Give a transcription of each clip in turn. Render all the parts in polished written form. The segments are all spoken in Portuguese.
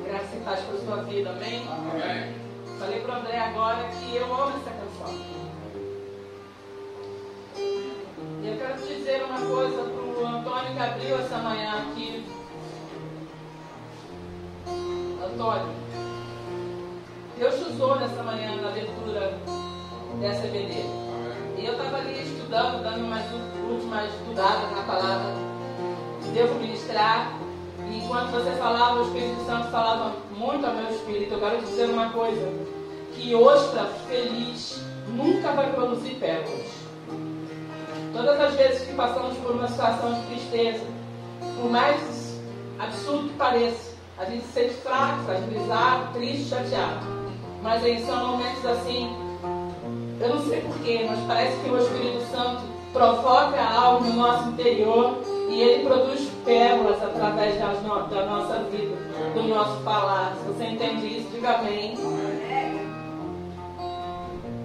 Graça e paz para a sua vida, amém? Amém. Falei para o André agora que eu amo essa canção. E eu quero te dizer uma coisa para o Antônio que abriu essa manhã aqui. Antônio, Deus te usou nessa manhã na leitura dessa EBD. E eu estava ali estudando, dando umas últimas estudadas na palavra que devo ministrar. E enquanto você falava, o Espírito Santo falava muito ao meu espírito. Eu quero te dizer uma coisa, que ostra feliz nunca vai produzir pérolas. Todas as vezes que passamos por uma situação de tristeza, por mais absurdo que pareça, a gente se sente fraco, fragilizado, triste, chateado. Mas são momentos assim, eu não sei porquê, mas parece que o Espírito Santo provoca algo no nosso interior e ele produz pérolas através da nossa vida, do nosso falar. Se você entende isso, diga amém.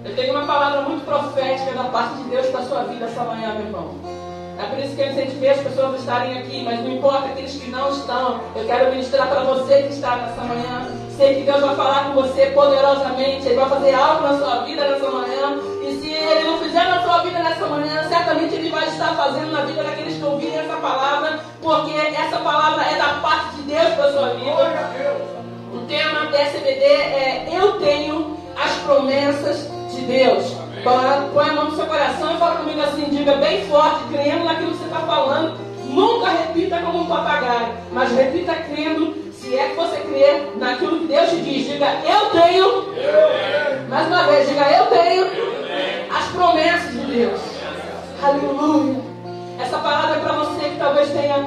Eu tenho uma palavra muito profética da parte de Deus para a sua vida essa manhã, meu irmão. É por isso que a gente vê as pessoas estarem aqui, mas não importa aqueles que não estão. Eu quero ministrar para você que está nessa manhã. Sei que Deus vai falar com você poderosamente. Ele vai fazer algo na sua vida nessa manhã. E se Ele não fizer na sua vida nessa manhã, certamente Ele vai estar fazendo na vida daqueles que ouvirem essa palavra, porque essa palavra é da parte de Deus para a sua vida. O tema dessa EBD é Eu Tenho as Promessas de Deus. Põe a mão no seu coração e fala comigo assim, diga bem forte, crendo naquilo que você está falando. Nunca repita como um papagaio, mas repita crendo, se é que você crê naquilo que Deus te diz. Diga, eu tenho. Mais uma vez, diga, eu tenho as promessas de Deus. Aleluia. Essa palavra é para você que talvez tenha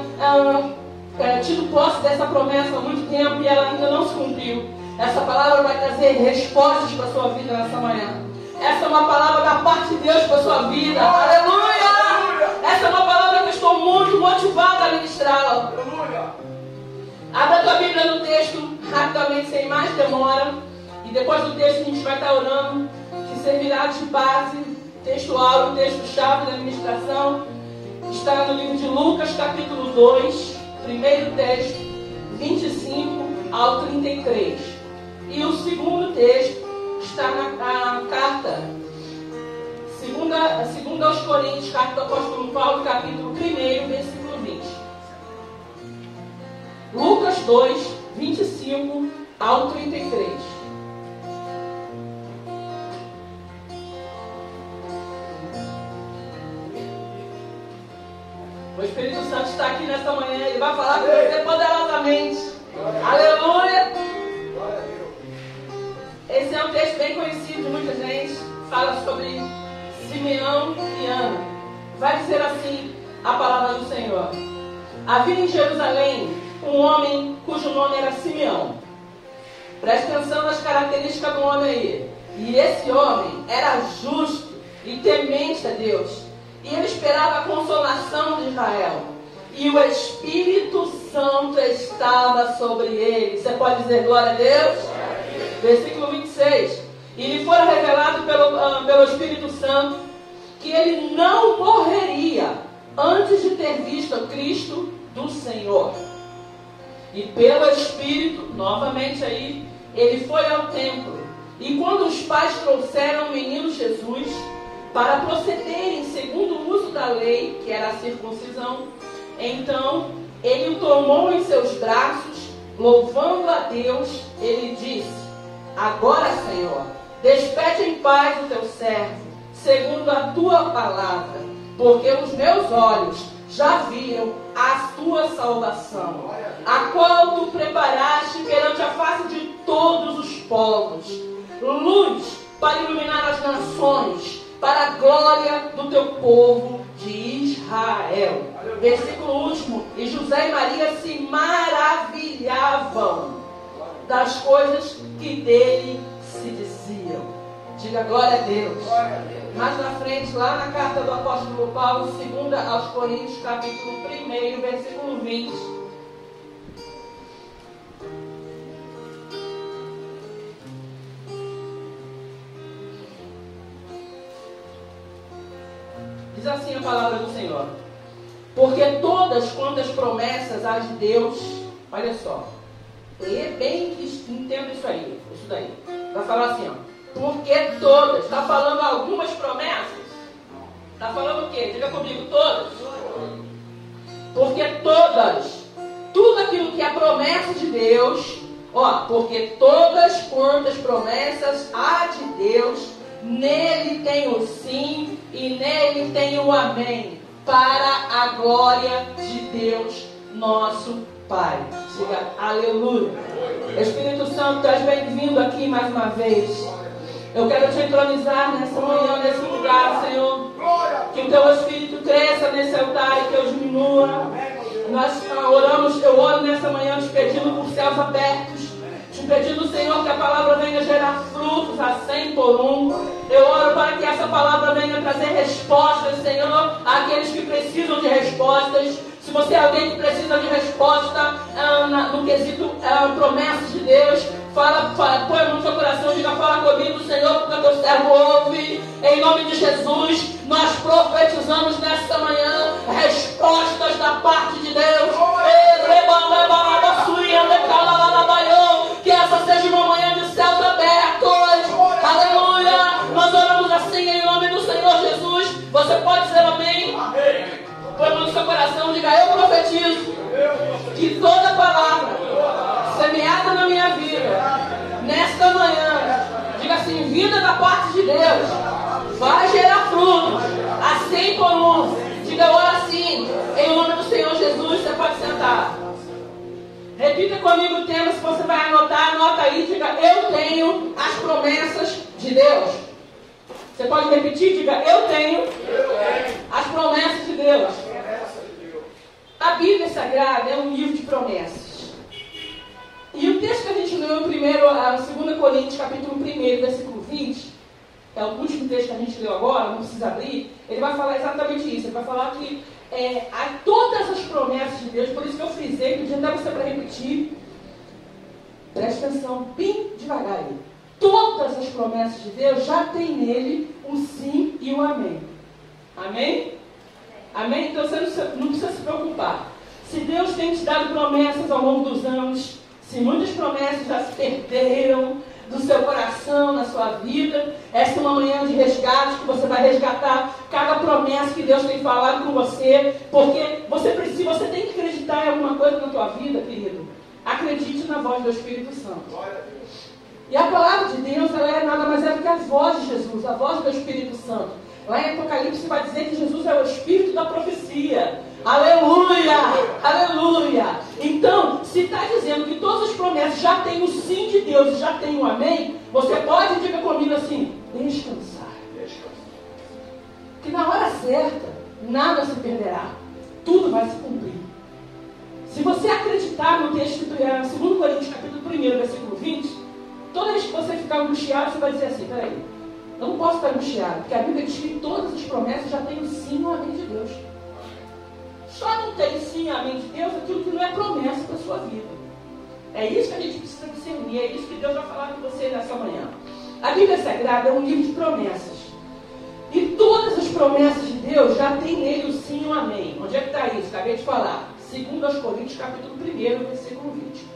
tido posse dessa promessa há muito tempo e ela ainda não se cumpriu. Essa palavra vai trazer respostas para a sua vida nessa manhã. Essa é uma palavra da parte de Deus para a sua vida. Aleluia! Essa é uma palavra que eu estou muito motivada a ministrá-la. Abra a tua Bíblia no texto, rapidamente, sem mais demora. E depois do texto a gente vai estar orando, que servirá de base, textual, o texto-chave da ministração. Está no livro de Lucas, capítulo 2, primeiro texto, 25 ao 33. E o segundo texto está na carta, segunda aos Coríntios, carta do apóstolo Paulo, capítulo 1, versículo 20. Lucas 2, 25 ao 33. O Espírito Santo está aqui nesta manhã, ele vai falar com você poderosamente. Aleluia! Esse é um texto bem conhecido de muita gente. Fala sobre Simeão e Ana. Vai dizer assim a palavra do Senhor. Havia em Jerusalém um homem cujo nome era Simeão. Preste atenção nas características do homem aí. E esse homem era justo e temente a Deus. E ele esperava a consolação de Israel. E o Espírito Santo estava sobre ele. Você pode dizer glória a Deus? Versículo 26. E lhe foi revelado pelo Espírito Santo que ele não morreria antes de ter visto o Cristo do Senhor. E pelo Espírito, novamente aí, ele foi ao templo. E quando os pais trouxeram o menino Jesus para procederem segundo o uso da lei, que era a circuncisão, então ele o tomou em seus braços, louvando a Deus, ele disse: Agora, Senhor, despede em paz o teu servo, segundo a tua palavra, porque os meus olhos já viram a tua salvação, a qual tu preparaste perante a face de todos os povos, luz para iluminar as nações, para a glória do teu povo de Israel. Versículo último. E José e Maria se maravilhavam das coisas que dele se diziam. Diga glória a Deus. Mais na frente, lá na carta do apóstolo Paulo, 2 aos Coríntios, capítulo 1, versículo 20. Diz assim a palavra do Senhor: Porque toda todas quantas promessas há de Deus, olha só, lê bem e entenda isso aí, isso daí. Vai falar assim, ó, porque todas, está falando algumas promessas? Está falando o quê? Diga comigo, todas. Porque todas, tudo aquilo que é promessa de Deus, ó, porque todas quantas promessas há de Deus, nele tem o sim e nele tem o amém, para a glória de Deus, nosso Pai. Diga aleluia. Espírito Santo, tu és bem-vindo aqui mais uma vez. Eu quero te entronizar nessa manhã, nesse lugar, Senhor. Que o teu Espírito cresça nesse altar e que eu diminua. Nós oramos, eu oro nessa manhã te pedindo por céus abertos, te pedindo, Senhor, que a palavra venha gerar frutos a 100 por 1. Eu oro para que essa palavra venha trazer respostas, Senhor, àqueles que precisam de respostas. Se você é alguém que precisa de resposta no quesito promessas de Deus, põe a mão no seu coração, diga, fala comigo, Senhor, porque teu servo ouve. Em nome de Jesus, nós profetizamos nesta manhã respostas da parte de Deus. Que essa seja uma manhã de céus abertos. Aleluia. Nós oramos assim em nome do Senhor Jesus. Você pode dizer amém? Amém. Põe a mão no seu coração, diga, eu profetizo que toda palavra semeada na minha vida, nesta manhã, diga assim, vida da parte de Deus, vai gerar frutos a 100 por 1. Diga agora assim, em nome do Senhor Jesus. Você pode sentar. Repita comigo o tema. Se você vai anotar, anota aí, diga, eu tenho as promessas de Deus. Você pode repetir, diga, eu tenho as promessas de Deus. A Bíblia Sagrada é um livro de promessas. E o texto que a gente leu primeiro, 2 Coríntios, capítulo 1, versículo 20, é o último texto que a gente leu agora, não precisa abrir, ele vai falar exatamente isso. Ele vai falar que há todas as promessas de Deus, por isso que eu frisei, que o dia dá você para repetir. Preste atenção, bem devagar aí. Todas as promessas de Deus já tem nele um sim e um amém. Amém? Amém? Então você não precisa se preocupar. Se Deus tem te dado promessas ao longo dos anos, se muitas promessas já se perderam do seu coração, na sua vida, esta é uma manhã de resgate, que você vai resgatar cada promessa que Deus tem falado com você, porque você tem que acreditar em alguma coisa na tua vida, querido. Acredite na voz do Espírito Santo. E a palavra de Deus, ela é nada mais do que a voz de Jesus, a voz do Espírito Santo. Lá em Apocalipse vai dizer que Jesus é o Espírito da profecia. Aleluia! Aleluia! Então, se está dizendo que todas as promessas já têm o sim de Deus e já tem o amém, você pode, diga comigo assim, descansar. Que na hora certa, nada se perderá. Tudo vai se cumprir. Se você acreditar no texto do 2 Coríntios, capítulo 1, versículo 20, toda vez que você ficar angustiado, você vai dizer assim, peraí, eu não posso ficar angustiado, porque a Bíblia diz que todas as promessas já têm o sim e o amém de Deus. Só não tem sim e amém de Deus aquilo que não é promessa para a sua vida. É isso que a gente precisa discernir, é isso que Deus vai falar com você nessa manhã. A Bíblia Sagrada é um livro de promessas. E todas as promessas de Deus já tem nele o sim e o amém. Onde é que está isso? Acabei de falar. 2 Coríntios, capítulo 1, versículo 20.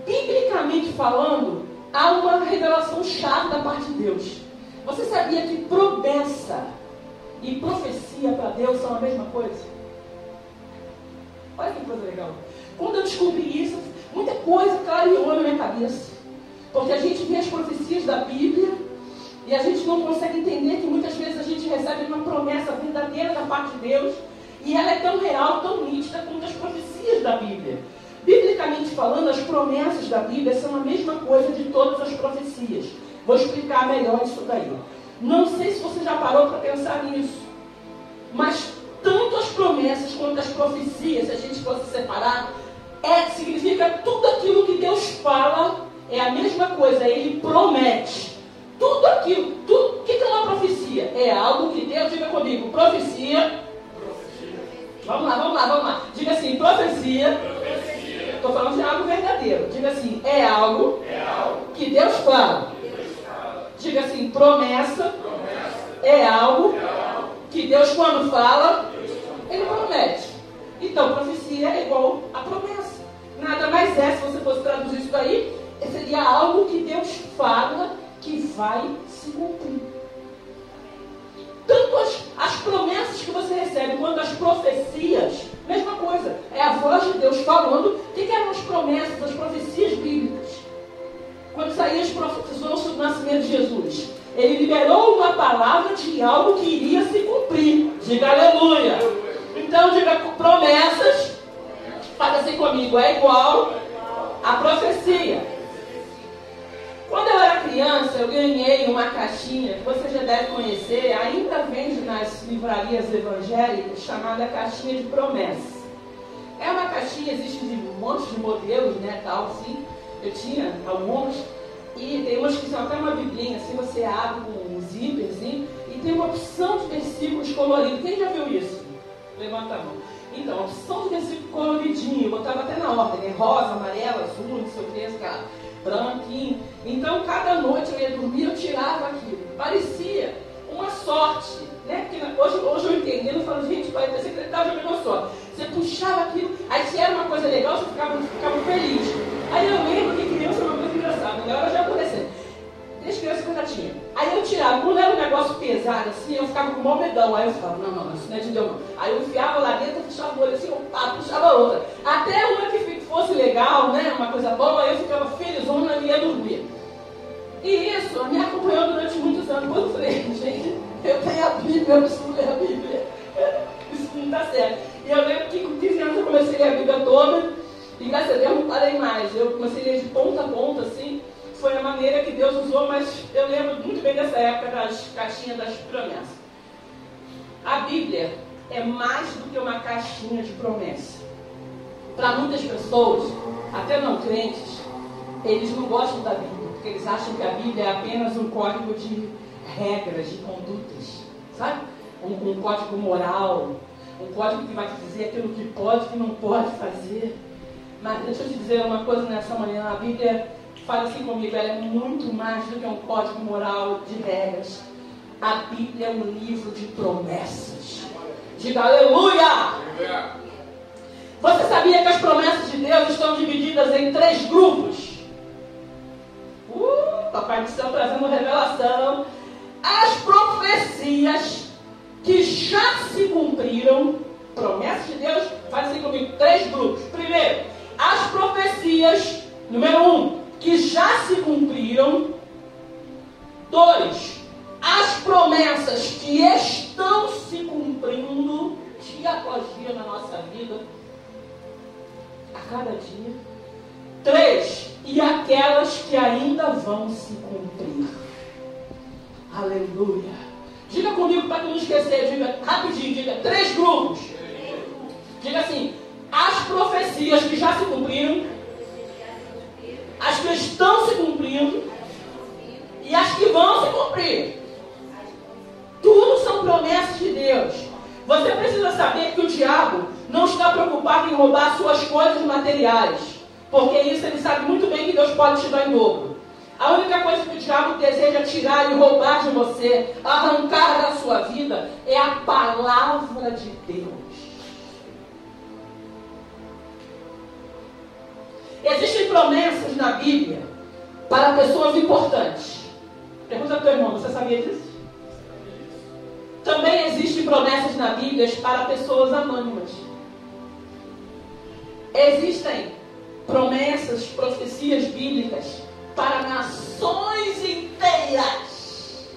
Biblicamente falando, há uma revelação chave da parte de Deus. Você sabia que promessa e profecia para Deus são a mesma coisa? Olha que coisa legal. Quando eu descobri isso, muita coisa clareou na minha cabeça. Porque a gente vê as profecias da Bíblia e a gente não consegue entender que muitas vezes a gente recebe uma promessa verdadeira da parte de Deus e ela é tão real, tão nítida quanto as profecias da Bíblia. Biblicamente falando, as promessas da Bíblia são a mesma coisa de todas as profecias. Vou explicar melhor isso daí. Não sei se você já parou para pensar nisso, mas tanto as promessas quanto as profecias, se a gente fosse separar, significa tudo aquilo que Deus fala, é a mesma coisa, Ele promete. Tudo aquilo, o que é uma profecia? É algo que Deus, diga comigo, profecia. Vamos lá. Diga assim, profecia. Estou falando de algo verdadeiro. Diga assim, é algo que Deus fala. Diga assim, promessa é algo que Deus, quando fala, Ele promete. profecias, mesma coisa, é a voz de Deus falando. O que eram as promessas, as profecias bíblicas? Quando Isaías profetizou sobre o nascimento de Jesus, ele liberou uma palavra de algo que iria se cumprir. Diga aleluia. Então diga promessas, fala assim comigo, é igual a profecia. Quando eu era criança, eu ganhei uma caixinha, que você já deve conhecer, ainda vende nas livrarias evangélicas, chamada caixinha de promessas. É uma caixinha, existe um monte de modelos, né, tal, assim. Eu tinha alguns, e tem umas que são até uma biblinha, assim, você abre com um zíperzinho, e tem uma opção de versículos coloridos. Quem já viu isso? Levanta a mão. Então, a opção de versículo coloridinho, eu botava até na ordem, né? Rosa, amarela, azul, não sei o que, cara, branquinho. Então, cada noite eu ia dormir, eu tirava aquilo. Parecia uma sorte, né? Porque hoje eu entendendo, eu falo, gente, parece que ele estava jogando sorte. Você puxava aquilo, aí se era uma coisa legal, você ficava feliz. Aí eu lembro que criança é uma coisa engraçada, agora já aconteceu. Desde criança que eu já tinha. Aí eu tirava, quando era um negócio pesado assim, eu ficava com o maior medão. Aí eu falava, não, isso não é de Deus não. Aí eu enfiava lá dentro, puxava o olho assim, puxava outra. Até uma que fosse legal, né, uma coisa boa, aí eu ficava felizona e ia dormir. E isso me acompanhou durante muitos anos. Depois eu falei, gente, eu tenho a Bíblia, eu preciso ler a Bíblia. Isso não dá certo. E eu lembro que com 15 anos eu comecei a ler a Bíblia toda, e graças a Deus não parei mais. Eu comecei a ler de ponta a ponta, assim. Foi a maneira que Deus usou, mas eu lembro muito bem dessa época das caixinhas das promessas. A Bíblia é mais do que uma caixinha de promessa. Para muitas pessoas, até não crentes, eles não gostam da Bíblia, porque eles acham que a Bíblia é apenas um código de regras, de condutas, sabe? Um código moral, um código que vai te dizer aquilo que pode e que não pode fazer. Mas deixa eu te dizer uma coisa nessa manhã, a Bíblia, fala assim comigo, ela é muito mais do que um código moral de regras. A Bíblia é um livro de promessas. Diga aleluia! Você sabia que as promessas de Deus estão divididas em 3 grupos? Papai do céu trazendo revelação. As profecias que já se cumpriram, promessas de Deus, faz assim comigo, 3 grupos. Primeiro, as profecias, número 1, que já se cumpriram. 2, as promessas que estão se cumprindo dia após dia na nossa vida, a cada dia. 3, e aquelas que ainda vão se cumprir. Aleluia. Diga comigo para não esquecer, diga rapidinho, diga 3 grupos. Diga assim, as profecias que já se cumpriram, as que estão se cumprindo e as que vão se cumprir. Tudo são promessas de Deus. Você precisa saber que o diabo não está preocupado em roubar suas coisas materiais, porque isso ele sabe muito bem que Deus pode te dar em dobro. A única coisa que o diabo deseja tirar e roubar de você, arrancar da sua vida, é a palavra de Deus. Existem promessas na Bíblia para pessoas importantes. Pergunta ao teu irmão, você sabia disso? Também existem promessas na Bíblia para pessoas anônimas. Existem promessas, profecias bíblicas para nações inteiras.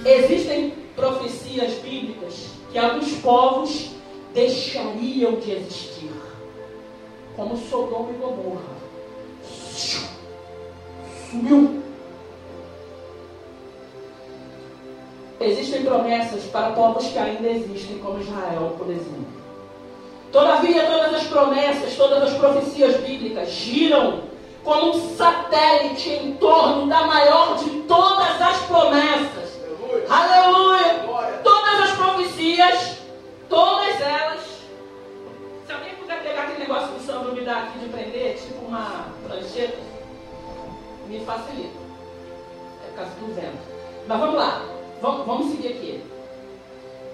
Existem profecias bíblicas que alguns povos deixariam de existir, como Sodoma e Gomorra. Sumiu. Existem promessas para povos que ainda existem, como Israel, por exemplo. Todavia, todas as promessas, todas as profecias bíblicas giram como um satélite em torno da maior de todas as promessas. Aleluia! Todas as profecias, todas elas. Se alguém puder pegar aquele negócio que o Sandro me dá aqui de prender, tipo uma prancheta, me facilita. É por causa do vento. Mas vamos lá. Vamos seguir aqui.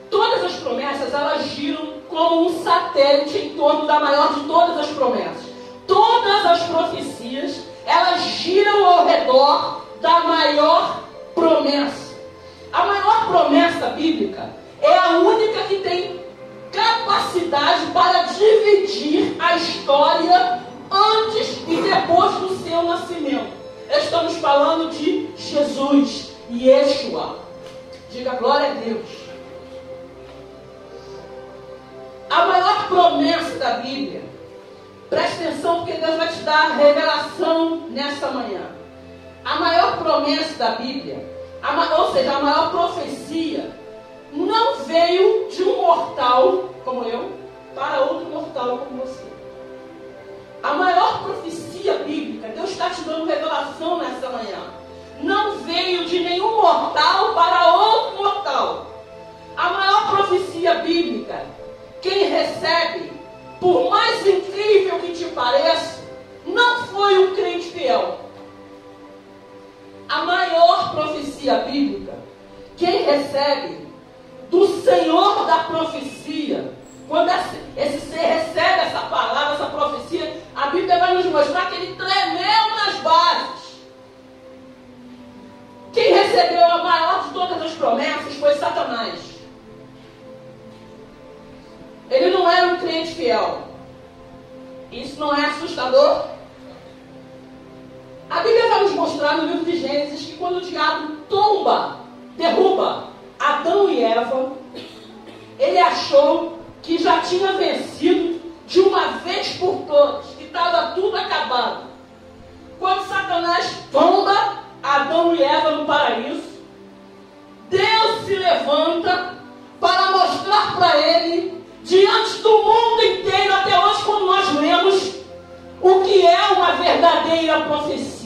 Todas as promessas, elas giram como um satélite em torno da maior de todas as promessas. Todas as profecias, elas giram ao redor da maior promessa. A maior promessa bíblica é a única capacidade para dividir a história antes e depois do seu nascimento. Estamos falando de Jesus, Yeshua. Diga glória a Deus. A maior promessa da Bíblia, preste atenção porque Deus vai te dar revelação nessa manhã. A maior promessa da Bíblia, ou seja, a maior profecia, não veio de um mortal como eu para outro mortal como você. A maior profecia bíblica, Deus está te dando revelação nessa manhã, não veio de nenhum mortal para outro mortal. A maior profecia bíblica, quem recebe, por mais incrível que te pareça, não foi um crente fiel. A maior profecia bíblica, quem recebe do Senhor da profecia, quando esse ser recebe essa palavra, essa profecia, a Bíblia vai nos mostrar que ele tremeu nas bases. Quem recebeu a maior de todas as promessas foi Satanás. Ele não era um crente fiel. Isso não é assustador? A Bíblia vai nos mostrar no livro de Gênesis que quando o diabo derruba Adão e Eva, ele achou que já tinha vencido de uma vez por todas, que estava tudo acabado. Quando Satanás tomba Adão e Eva no paraíso, Deus se levanta para mostrar para ele, diante do mundo inteiro, até hoje quando nós lemos, o que é uma verdadeira profecia.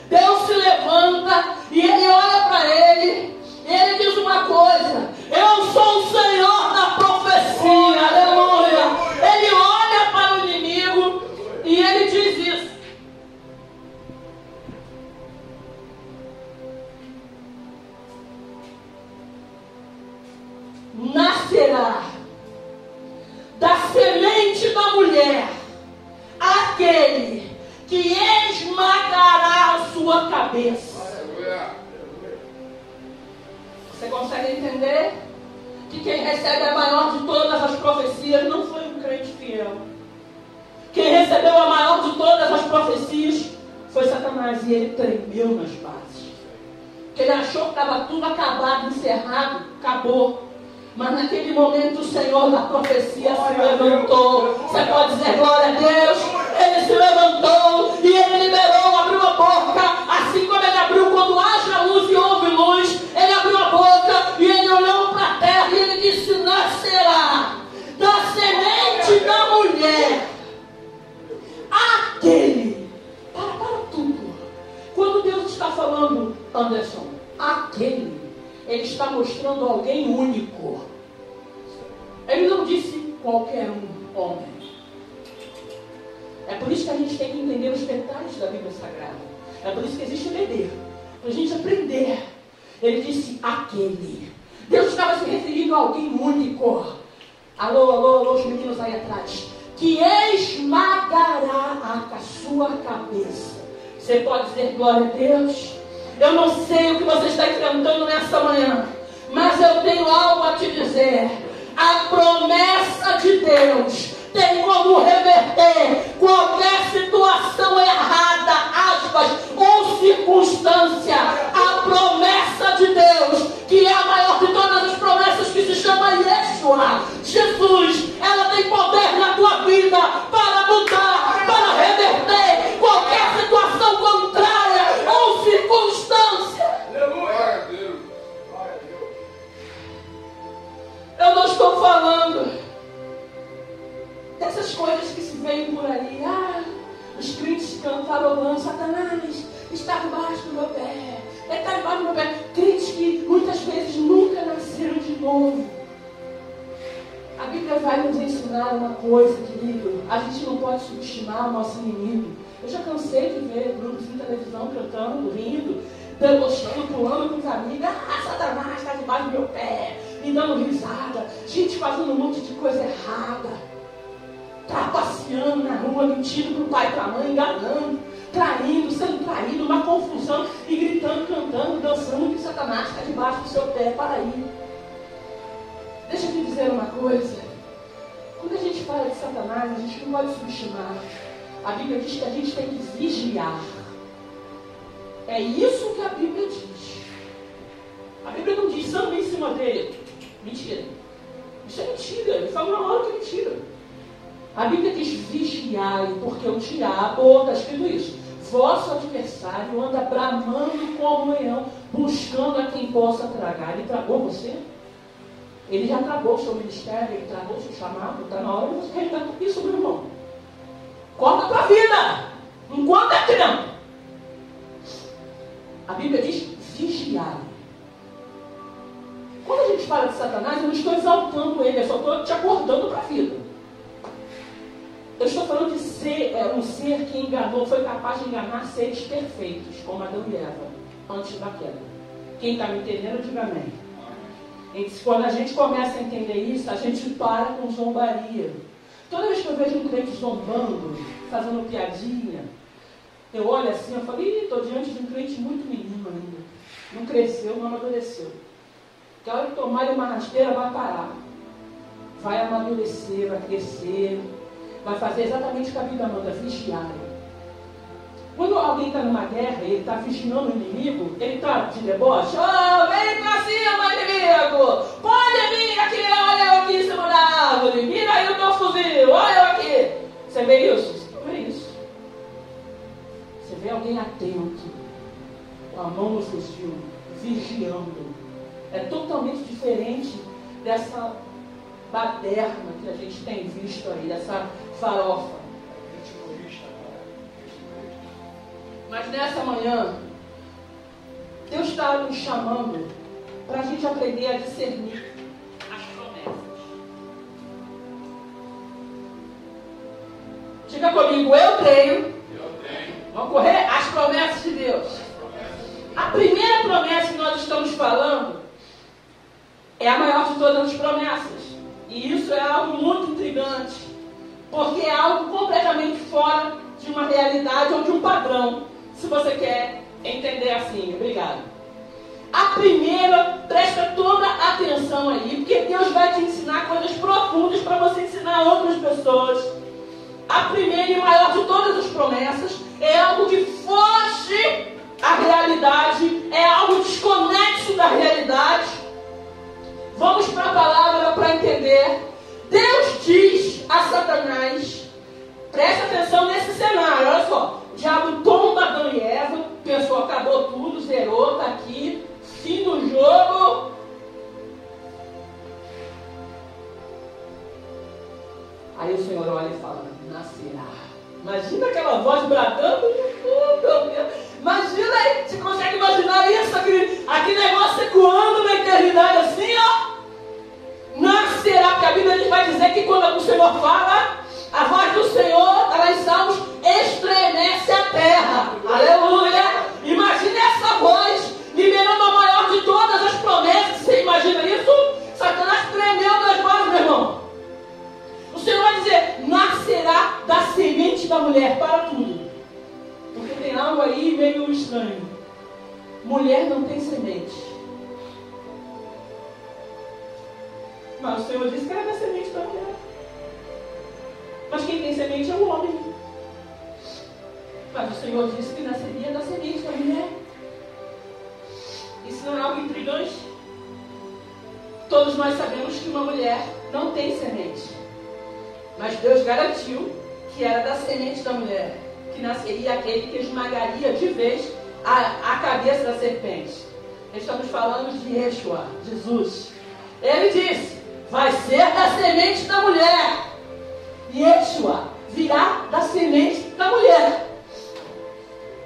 Deus se levanta e ele olha para ele e ele diz uma coisa: eu sou o Senhor da profecia, aleluia. Ele olha para o inimigo e ele diz isso. Nascerá da semente da mulher aquele que esmagará a sua cabeça. Você consegue entender que quem recebe a maior de todas as profecias não foi um crente fiel. Quem recebeu a maior de todas as profecias foi Satanás, e ele tremeu nas bases. Porque ele achou que estava tudo acabado, encerrado, acabou. Mas naquele momento o Senhor da profecia se levantou. Você pode dizer glória a Deus? Ele se levantou e ele liberou, abriu a boca. Assim como ele abriu quando haja luz e houve luz, ele abriu a boca e ele olhou para a terra e ele disse: nascerá da semente da mulher aquele. Para tudo. Quando Deus está falando, Anderson, aquele, ele está mostrando alguém único. Ele não disse qualquer um homem. É por isso que a gente tem que entender os detalhes da Bíblia Sagrada. É por isso que existe o bebê, para a gente aprender. Ele disse aquele. Deus estava se referindo a alguém único. Alô, alô, alô, os meninos aí atrás. Que esmagará a sua cabeça. Você pode dizer glória a Deus? Eu não sei o que você está enfrentando nessa manhã, mas eu tenho algo a te dizer. A promessa de Deus tem como reverter qualquer situação errada, aspas, ou circunstância. A promessa de Deus, que é a maior de todas as promessas, que se chama Yeshua, Jesus, ela tem poder na tua vida para mudar, para reverter qualquer situação contrária ou circunstância. Eu não estou falando dessas coisas que se veem por aí. Os crentes cantarolando: Satanás está debaixo do meu pé, ele está debaixo do meu pé. Crentes que muitas vezes nunca nasceram de novo. A Bíblia vai nos ensinar uma coisa, querido: a gente não pode subestimar o nosso inimigo. Eu já cansei de ver grupos de televisão cantando, rindo, debochando, pulando com os amigos: Satanás está debaixo do meu pé, me dando risada. Gente fazendo um monte de coisa errada, trapaceando na rua, mentindo para o pai e para a mãe, enganando, traindo, sendo traído, uma confusão, e gritando, cantando, dançando, que Satanás está debaixo do seu pé. Para aí. Deixa eu te dizer uma coisa. Quando a gente fala de Satanás, a gente não pode subestimar. A Bíblia diz que a gente tem que vigiar. É isso que a Bíblia diz. A Bíblia não diz, samba em cima dele. Mentira. Isso é mentira. Ele fala na hora que é mentira. A Bíblia diz, vigiai, porque o diabo, está escrito isso, vosso adversário anda bramando como leão, buscando a quem possa tragar. Ele tragou você? Ele já tragou o seu ministério, ele tragou o seu chamado. Está na hora de você reinar com isso, meu irmão. Corta a tua vida, enquanto é tempo. A Bíblia diz, vigiai. Quando a gente fala de Satanás, eu não estou exaltando ele, eu só estou te acordando para a vida. Eu estou falando de ser um ser que enganou, foi capaz de enganar seres perfeitos, como Adão e Eva, antes da queda. Quem está me entendendo, diga amém. Quando a gente começa a entender isso, a gente para com zombaria. Toda vez que eu vejo um crente zombando, fazendo piadinha, eu olho assim, eu falo, estou diante de um crente muito menino ainda. Não cresceu, não amadureceu. Que a hora que tomar uma rasteira, vai parar. Vai amadurecer, vai crescer, vai fazer exatamente o que a Bíblia manda, vigiar. Quando alguém está numa guerra e ele está vigiando o inimigo, ele está de deboche, vem pra cima, inimigo! Pode vir aqui, olha eu aqui em cima da árvore, mira aí o teu fuzil, olha eu aqui. Você vê isso? Você não vê isso. Você vê alguém atento, com a mão no fuzil, vigiando. É totalmente diferente dessa baderna que a gente tem visto aí, dessa farofa. Mas nessa manhã, Deus está nos chamando para a gente aprender a discernir as promessas. Diga comigo, eu tenho. Vamos correr? As promessas de Deus. A primeira promessa que nós estamos falando é a maior de todas as promessas. E isso é algo muito intrigante, porque é algo completamente fora de uma realidade ou de um padrão. Se você quer entender assim, obrigado. A primeira, presta toda a atenção aí, porque Deus vai te ensinar coisas profundas para você ensinar a outras pessoas. A primeira e maior de todas as promessas é algo que foge à realidade, é algo desconexo da realidade. Vamos para a palavra para entender. Deus diz a Satanás, presta atenção nesse cenário, olha só. O diabo tomba Adão e Eva, pensou, acabou tudo, zerou, está aqui, fim do jogo. Aí o Senhor olha e fala, nascerá. Imagina aquela voz bradando, meu Deus. Imagina aí, você consegue imaginar isso? Aquele negócio ecoando na eternidade assim, ó. Nascerá, porque a Bíblia vai dizer que quando o Senhor fala, a voz do Senhor, está lá em Salmos, estremece a terra. Aleluia! Imagine essa voz liberando a maior de todas as promessas. Você imagina isso? Satanás tremeu das vozes, meu irmão. O Senhor vai dizer, nascerá da semente da mulher, para tudo. Porque tem algo aí meio estranho. Mulher não tem semente. Mas o Senhor disse que era da semente da mulher. Mas quem tem semente é o homem. Mas o Senhor disse que nasceria da semente da mulher. Isso não é algo intrigante? Todos nós sabemos que uma mulher não tem semente. Mas Deus garantiu que era da semente da mulher que nasceria aquele que esmagaria de vez a cabeça da serpente. Estamos falando de Yeshua, Jesus. Ele disse, vai ser da semente da mulher. Yeshua virá da semente da mulher.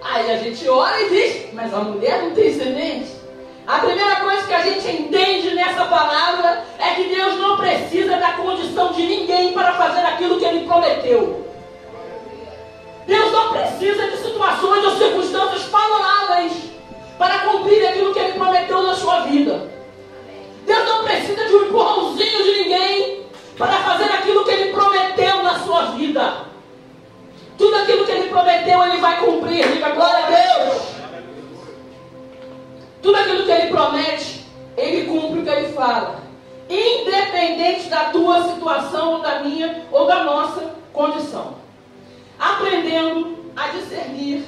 Aí a gente olha e diz, mas a mulher não tem semente? A primeira coisa que a gente entende nessa palavra é que Deus não precisa da condição de ninguém para fazer aquilo que Ele prometeu. Deus não precisa de situações ou circunstâncias favoráveis para cumprir aquilo que Ele prometeu na sua vida. Deus não precisa de um empurrãozinho de ninguém para fazer aquilo que Ele prometeu na sua vida. Tudo aquilo que Ele prometeu, Ele vai cumprir. Diga glória a Deus. Tudo aquilo que Ele promete, Ele cumpre o que Ele fala. independente da tua situação, ou da minha, ou da nossa condição. Aprendendo a discernir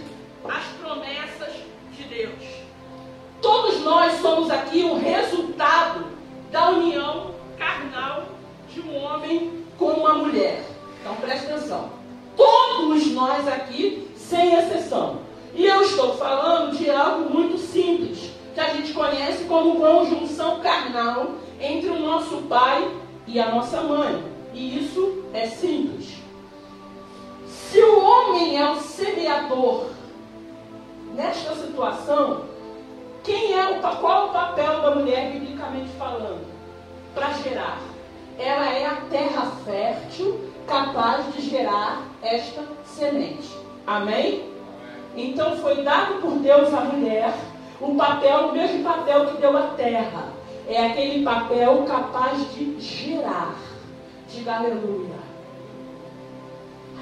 as promessas de Deus. Todos nós somos aqui um resultado da união carnal de um homem com uma mulher. Então preste atenção. Todos nós aqui, sem exceção. E eu estou falando de algo muito simples, que a gente conhece como conjunção carnal entre o nosso pai e a nossa mãe. E isso é simples. Se o homem é o semeador nesta situação, qual é o papel da mulher, biblicamente falando? Para gerar. Ela é a terra fértil capaz de gerar esta semente. Amém? Então foi dado por Deus à mulher um papel, o mesmo papel que deu à terra. É aquele papel capaz de gerar. Diga aleluia.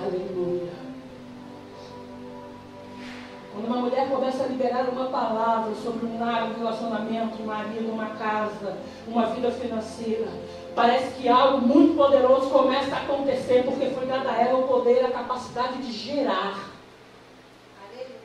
Aleluia. Quando uma mulher começa a liberar uma palavra sobre um lar, um relacionamento, um marido, uma casa, uma vida financeira, parece que algo muito poderoso começa a acontecer, porque foi dada a ela o poder, a capacidade de gerar.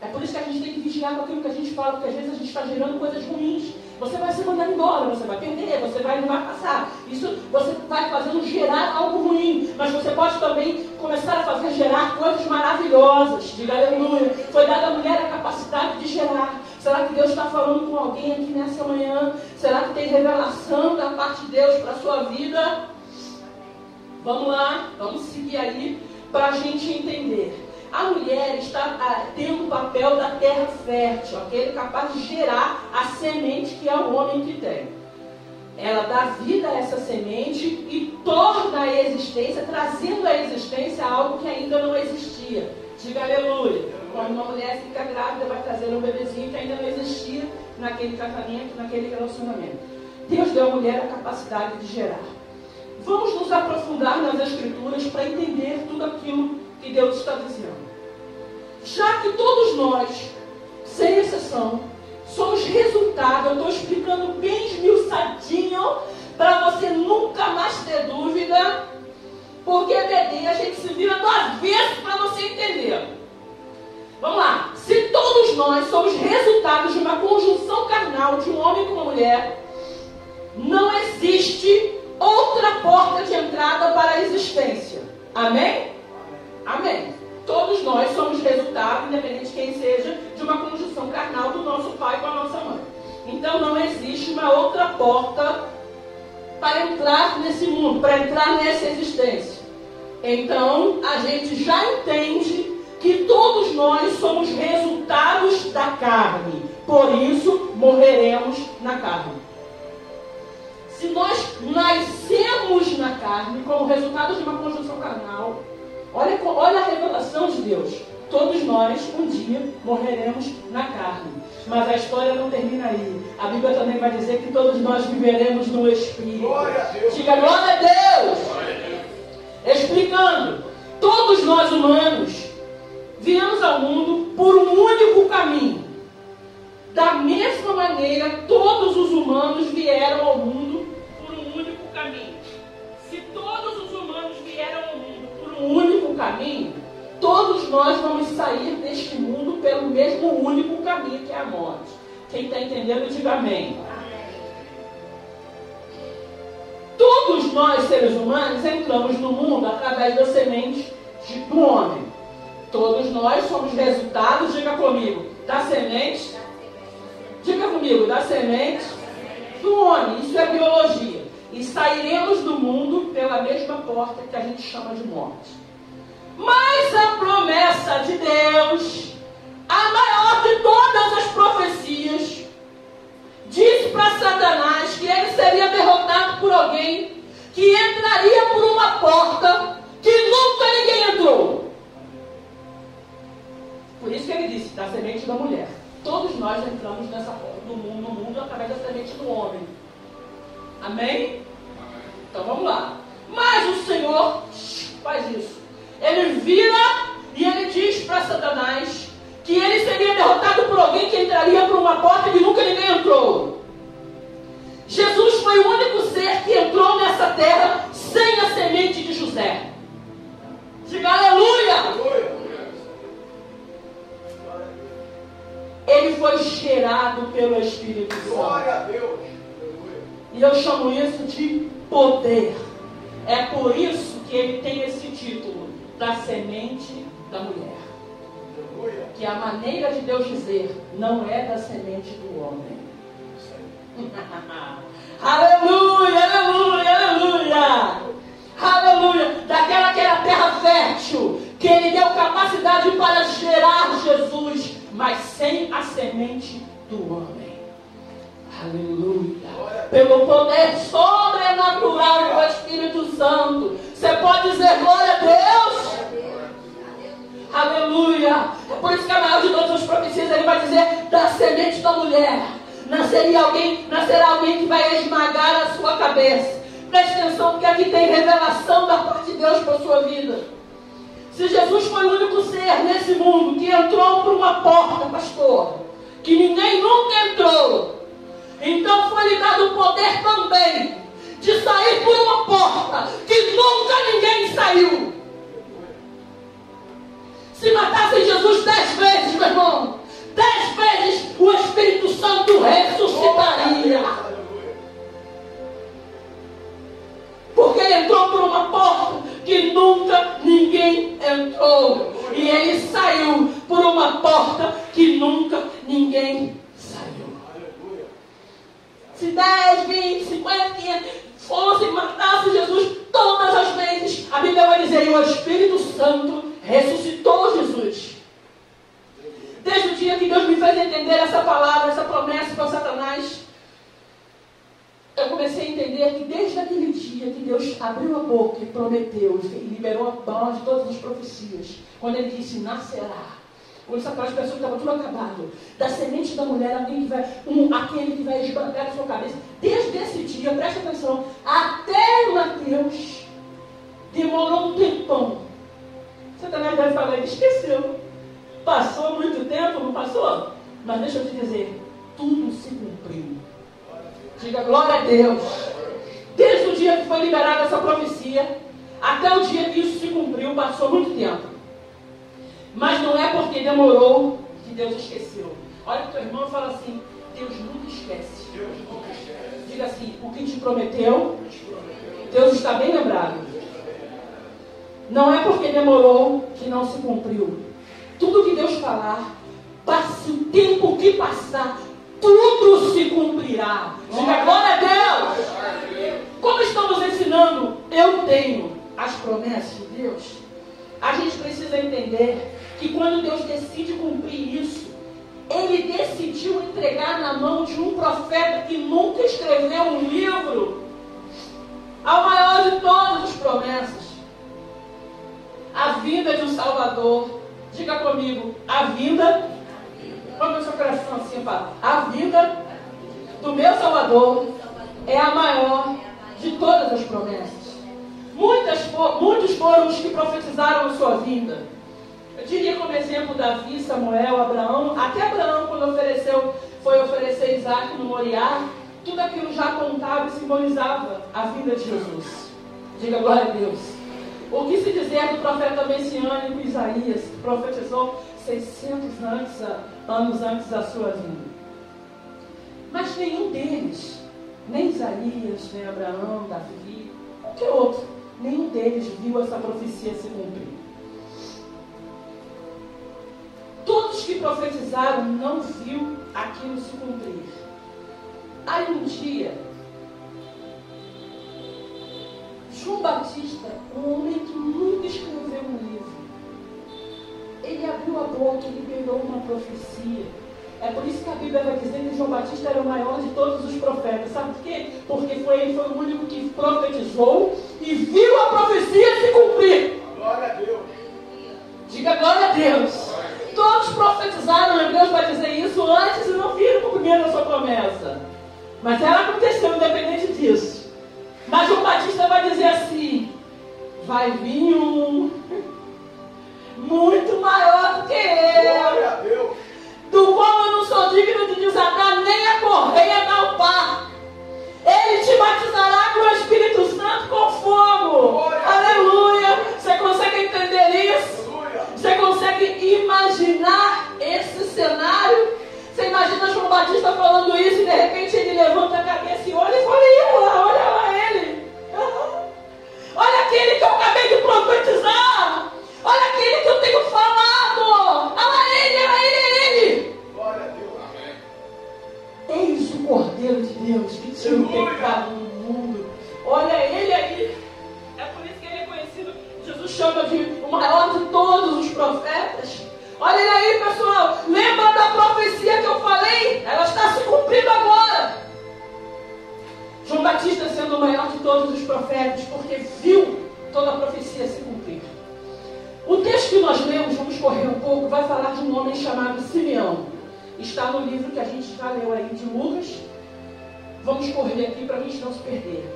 É por isso que a gente tem que vigiar com aquilo que a gente fala, porque às vezes a gente está gerando coisas ruins. Você vai ser mandado embora, você vai perder, não vai passar. Isso você vai fazendo gerar algo ruim. Mas você pode também começar a fazer gerar coisas maravilhosas. Diga aleluia. Foi dada à mulher a capacidade de gerar. Será que Deus está falando com alguém aqui nessa manhã? Será que tem revelação da parte de Deus para a sua vida? Vamos lá, vamos seguir aí para a gente entender. A mulher está tendo o papel da terra fértil, aquele capaz de gerar a semente que é o homem que tem. Ela dá vida a essa semente e torna a existência, trazendo à existência algo que ainda não existia. Diga aleluia. Quando uma mulher fica grávida, vai trazer um bebezinho que ainda não existia naquele casamento, naquele relacionamento. Deus deu à mulher a capacidade de gerar. Vamos nos aprofundar nas Escrituras para entender tudo aquilo que Deus está dizendo. Já que todos nós, sem exceção, somos resultado, eu estou explicando bem esmiuçadinho, para você nunca mais ter dúvida, porque bebê a gente se vira do avesso para você entender. Vamos lá. Se todos nós somos resultados de uma conjunção carnal de um homem com uma mulher, não existe outra porta de entrada para a existência. Amém? Amém. Todos nós somos resultado, independente de quem seja, de uma conjunção carnal do nosso pai com a nossa mãe. Então não existe uma outra porta para entrar nesse mundo, para entrar nessa existência. Então a gente já entende que todos nós somos resultados da carne. Por isso morreremos na carne. Se nós nascemos na carne como resultado de uma conjunção carnal, olha a revelação de Deus. Todos nós, um dia, morreremos na carne. Mas a história não termina aí. A Bíblia também vai dizer que todos nós viveremos no Espírito. Diga glória a Deus. Explicando. Todos nós humanos viemos ao mundo por um único caminho. Da mesma maneira, todos os humanos vieram ao mundo por um único caminho. Se todos os humanos vieram ao mundo por um único caminho, todos nós vamos sair deste mundo pelo mesmo único caminho, que é a morte. Quem está entendendo, diga amém. Todos nós, seres humanos, entramos no mundo através da semente do homem. Todos nós somos resultados, diga comigo, da semente. Diga comigo, da semente do homem. Isso é biologia. E sairemos do mundo pela mesma porta que a gente chama de morte. Mas a promessa de Deus, a maior de todas as profecias, disse para Satanás que ele seria derrotado por alguém que entraria por uma porta que nunca ninguém entrou. Por isso que ele disse, da semente da mulher. Todos nós entramos nessa porta do mundo, no mundo através da semente do homem. Amém? Então vamos lá. Mas o Senhor faz isso. Ele vira e ele diz para Satanás que ele seria derrotado por alguém que entraria por uma porta que nunca ninguém entrou. Jesus foi o único ser que entrou gerado pelo Espírito Santo. Glória a Deus. E eu chamo isso de poder. É por isso que ele tem esse título, da semente da mulher. Que a maneira de Deus dizer, não é da semente do homem. Aleluia, aleluia, aleluia. Aleluia. Daquela que era terra fértil, que ele deu capacidade para gerar Jesus, mas sem a semente do homem. Aleluia. Pelo poder sobrenatural do Espírito Santo. Você pode dizer glória a Deus? Aleluia. É por isso que a maior de todas as profecias ele vai dizer da semente da mulher. Nascerá alguém que vai esmagar a sua cabeça. Preste atenção, porque aqui tem revelação da parte de Deus para a sua vida. Se Jesus foi o único ser nesse mundo que entrou por uma porta, pastor, que ninguém nunca entrou, então foi lhe dado o poder também de sair por uma porta que nunca ninguém saiu. Se matassem Jesus 10 vezes, meu irmão, 10 vezes o Espírito Santo ressuscitaria. Porque ele entrou por uma porta que nunca ninguém entrou. E ele saiu por uma porta que nunca ninguém saiu. Se 10, 20, 50, 500 fossem matassem Jesus todas as vezes, a Bíblia vai dizer, e o Espírito Santo ressuscitou Jesus. Desde o dia que Deus me fez entender essa palavra, essa promessa para Satanás, eu comecei a entender que desde aquele dia que Deus abriu a boca e prometeu, e liberou a palavra de todas as profecias, quando ele disse, nascerá. Quando aquelas pessoas que estavam tudo acabado, da semente da mulher, aquele que vai esbancar a sua cabeça. Desde esse dia, presta atenção, até Mateus, demorou um tempão. Satanás deve falar, ele esqueceu. Passou muito tempo, não passou? Mas deixa eu te dizer, tudo se cumpriu. Diga glória a Deus. Desde o dia que foi liberada essa profecia, até o dia que isso se cumpriu, passou muito tempo. Mas não é porque demorou que Deus esqueceu. Olha para o teu irmão e fala assim, Deus nunca esquece. Diga assim, o que te prometeu, Deus está bem lembrado. Não é porque demorou que não se cumpriu. Tudo que Deus falar, passe o tempo que passar, tudo se cumprirá. Diga glória a Deus. Como estamos ensinando, eu tenho as promessas de Deus. A gente precisa entender que quando Deus decide cumprir isso, Ele decidiu entregar na mão de um profeta que nunca escreveu um livro, ao maior de todas as promessas, a vinda de um Salvador. Diga comigo, a vinda, vamos no seu coração assim, fala, a vinda do meu Salvador é a maior de todas as promessas. Muitos foram os que profetizaram a sua vinda. Eu diria como exemplo Davi, Samuel, Abraão. Até Abraão, quando foi oferecer Isaac no Moriá, tudo aquilo já contava e simbolizava a vinda de Jesus. Diga glória a Deus. O que se dizer do profeta messiânico Isaías, que profetizou 600 anos antes da sua vinda? Mas nenhum deles, nem Isaías, nem Abraão, Davi, qualquer outro, nenhum deles viu essa profecia se cumprir. Todos que profetizaram não viu aquilo se cumprir. Aí um dia, João Batista, um homem que nunca escreveu um livro, ele abriu a boca e liberou uma profecia. É por isso que a Bíblia vai dizer que João Batista era o maior de todos os profetas. Sabe por quê? Porque ele foi o único que profetizou e viu a profecia se cumprir. Glória a Deus. Diga glória a Deus. Todos profetizaram, Deus vai dizer isso antes e não viram o cumprimento da sua promessa. Mas ela aconteceu independente disso. Mas João Batista vai dizer assim, vai vir um muito maior do que eu. Glória a Deus. Do qual eu não sou digno de desatar nem a correia da par. Ele te batizará com o Espírito Santo com fogo. Aleluia. Você consegue entender isso? Você consegue imaginar esse cenário? Você imagina João Batista chama de o maior de todos os profetas. Olha aí, pessoal, lembra da profecia que eu falei? Ela está se cumprindo agora. João Batista sendo o maior de todos os profetas, porque viu toda a profecia se cumprir. O texto que nós lemos, vamos correr um pouco, vai falar de um homem chamado Simeão. Está no livro que a gente já leu aí de Lucas. Vamos correr aqui para a gente não se perder.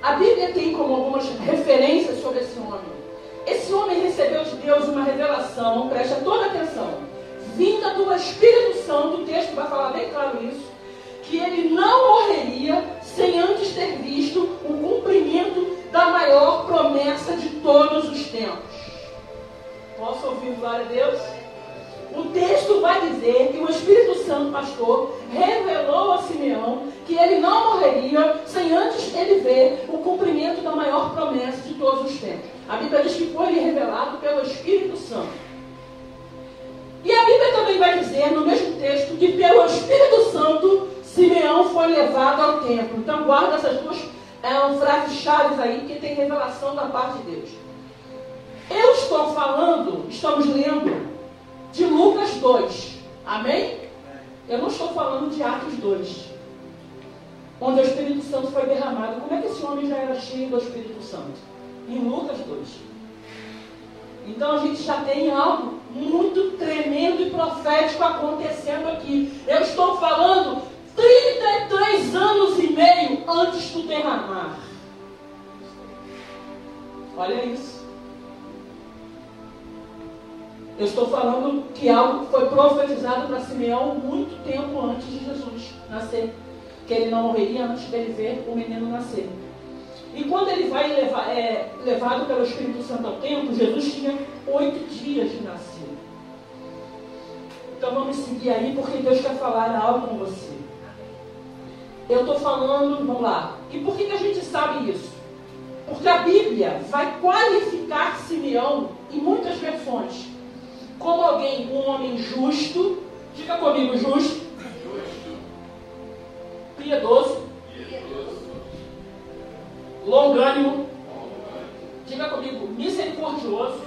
A Bíblia tem como algumas referências sobre esse homem. Esse homem recebeu de Deus uma revelação, presta toda atenção, vinda do Espírito Santo, o texto vai falar bem claro isso, que ele não morreria sem antes ter visto o cumprimento da maior promessa de todos os tempos. Posso ouvir glória a Deus? O texto vai dizer que o Espírito Santo, pastor, revelou a Simeão que ele não morreria sem antes ele ver o cumprimento da maior promessa de todos os tempos. A Bíblia diz que foi revelado pelo Espírito Santo. E a Bíblia também vai dizer, no mesmo texto, que pelo Espírito Santo, Simeão foi levado ao templo. Então guarda essas duas frases chaves aí, que tem revelação da parte de Deus. Eu estou falando, estamos lendo de Lucas 2, amém? Eu não estou falando de Atos 2, onde o Espírito Santo foi derramado. Como é que esse homem já era cheio do Espírito Santo? Em Lucas 2. Então a gente já tem algo muito tremendo e profético acontecendo aqui. Eu estou falando 33 anos e meio antes do derramar. Olha isso. Eu estou falando que algo foi profetizado para Simeão muito tempo antes de Jesus nascer. Que ele não morreria antes dele ver o menino nascer. E quando ele vai levado pelo Espírito Santo ao templo, Jesus tinha 8 dias de nascido. Então vamos seguir aí, porque Deus quer falar algo com você. Eu estou falando, vamos lá. E por que a gente sabe isso? Porque a Bíblia vai qualificar Simeão, em muitas versões, como alguém, um homem justo, diga comigo, justo, piedoso, longânimo, diga comigo, misericordioso.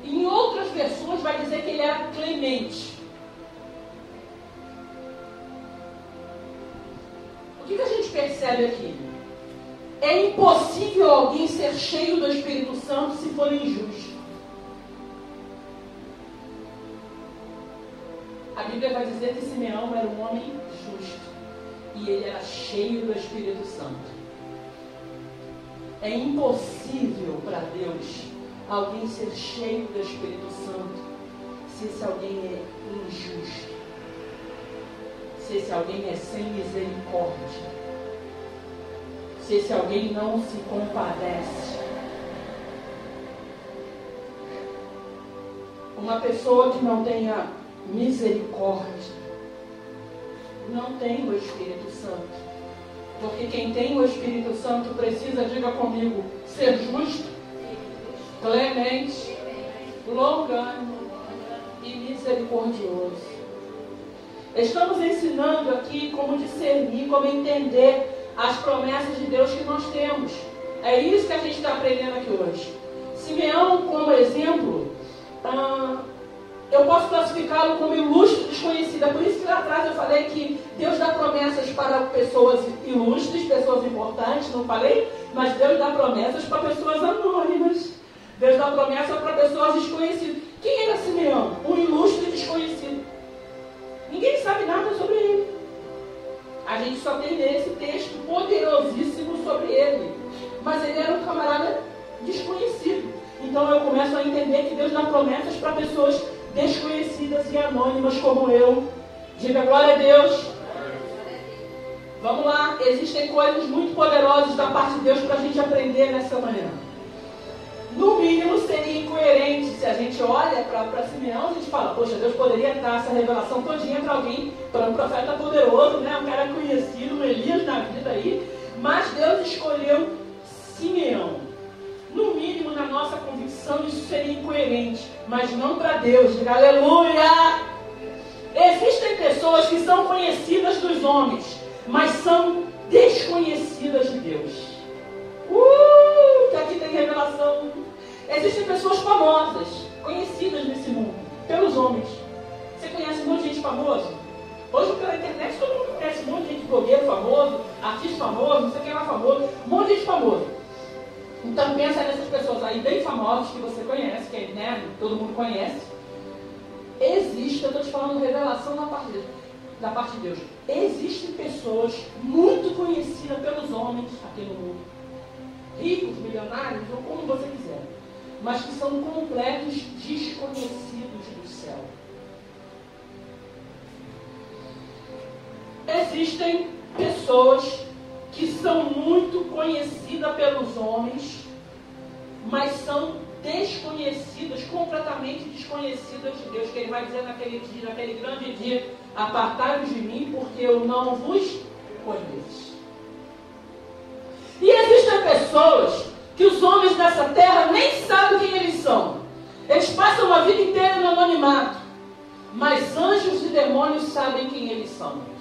Em outras versões vai dizer que ele era clemente. O que a gente percebe aqui? É impossível alguém ser cheio do Espírito Santo se for injusto. A Bíblia vai dizer que Simeão era um homem justo. E ele era cheio do Espírito Santo. É impossível para Deus alguém ser cheio do Espírito Santo se esse alguém é injusto. Se esse alguém é sem misericórdia. Se esse alguém não se compadece. Uma pessoa que não tenha misericórdia não tem o Espírito Santo. Porque quem tem o Espírito Santo precisa, diga comigo, ser justo, clemente, longânimo e misericordioso. Estamos ensinando aqui como discernir, como entender as promessas de Deus que nós temos. É isso que a gente está aprendendo aqui hoje. Simeão, como exemplo, eu posso classificá-lo como ilustre desconhecido. É por isso que lá atrás eu falei que Deus dá promessas para pessoas ilustres, pessoas importantes, não falei? Mas Deus dá promessas para pessoas anônimas. Deus dá promessa para pessoas desconhecidas. Quem era Simeão? Um ilustre desconhecido. Ninguém sabe nada sobre ele. A gente só tem nesse texto poderosíssimo sobre ele. Mas ele era um camarada desconhecido. Então eu começo a entender que Deus dá promessas para pessoas desconhecidas e anônimas como eu. Diga glória a Deus. Vamos lá, existem coisas muito poderosas da parte de Deus para a gente aprender nessa manhã. No mínimo seria incoerente se a gente olha para Simeão, a gente fala, poxa, Deus poderia dar essa revelação todinha para alguém, para um profeta poderoso, né? Um cara conhecido, um Elias na vida aí, mas Deus escolheu Simeão. No mínimo, na nossa convicção, isso seria incoerente, mas não para Deus. Diga aleluia! Existem pessoas que são conhecidas dos homens, mas são desconhecidas de Deus. Está que têm revelação. Existem pessoas famosas, conhecidas nesse mundo, pelos homens. Você conhece um monte de gente famosa? Hoje pela internet todo mundo conhece um monte de gente, blogueiro famoso, artista famoso, não sei quem lá famoso, um monte de gente famosa. Então pensa nessas pessoas aí bem famosas que você conhece, que todo mundo conhece. Existe, eu estou te falando revelação da parte de Deus. Existem pessoas muito conhecidas pelos homens aqui no mundo. Ricos, milionários, ou como você quiser. Mas que são completos desconhecidos do céu. Existem pessoas que são muito conhecidas pelos homens, mas são desconhecidas, completamente desconhecidas de Deus, que Ele vai dizer naquele dia, naquele grande dia: apartai-vos de mim, porque eu não vos conheço. E existem pessoas que os homens dessa terra nem sabem quem eles são. Eles passam a vida inteira no anonimato, mas anjos e demônios sabem quem eles são.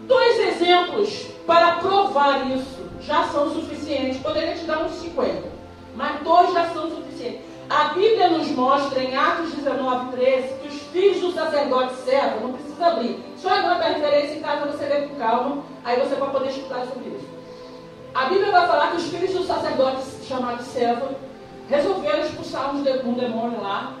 2 exemplos para provar isso já são suficientes. Poderia te dar uns 50, mas 2 já são suficientes. A Bíblia nos mostra em Atos 19:13 que os filhos do sacerdote servo, não precisa abrir, só anota a referência em casa, você lê com calma, aí você vai poder estudar sobre isso. A Bíblia vai falar que os filhos do sacerdote chamado servo resolveram expulsar um demônio lá.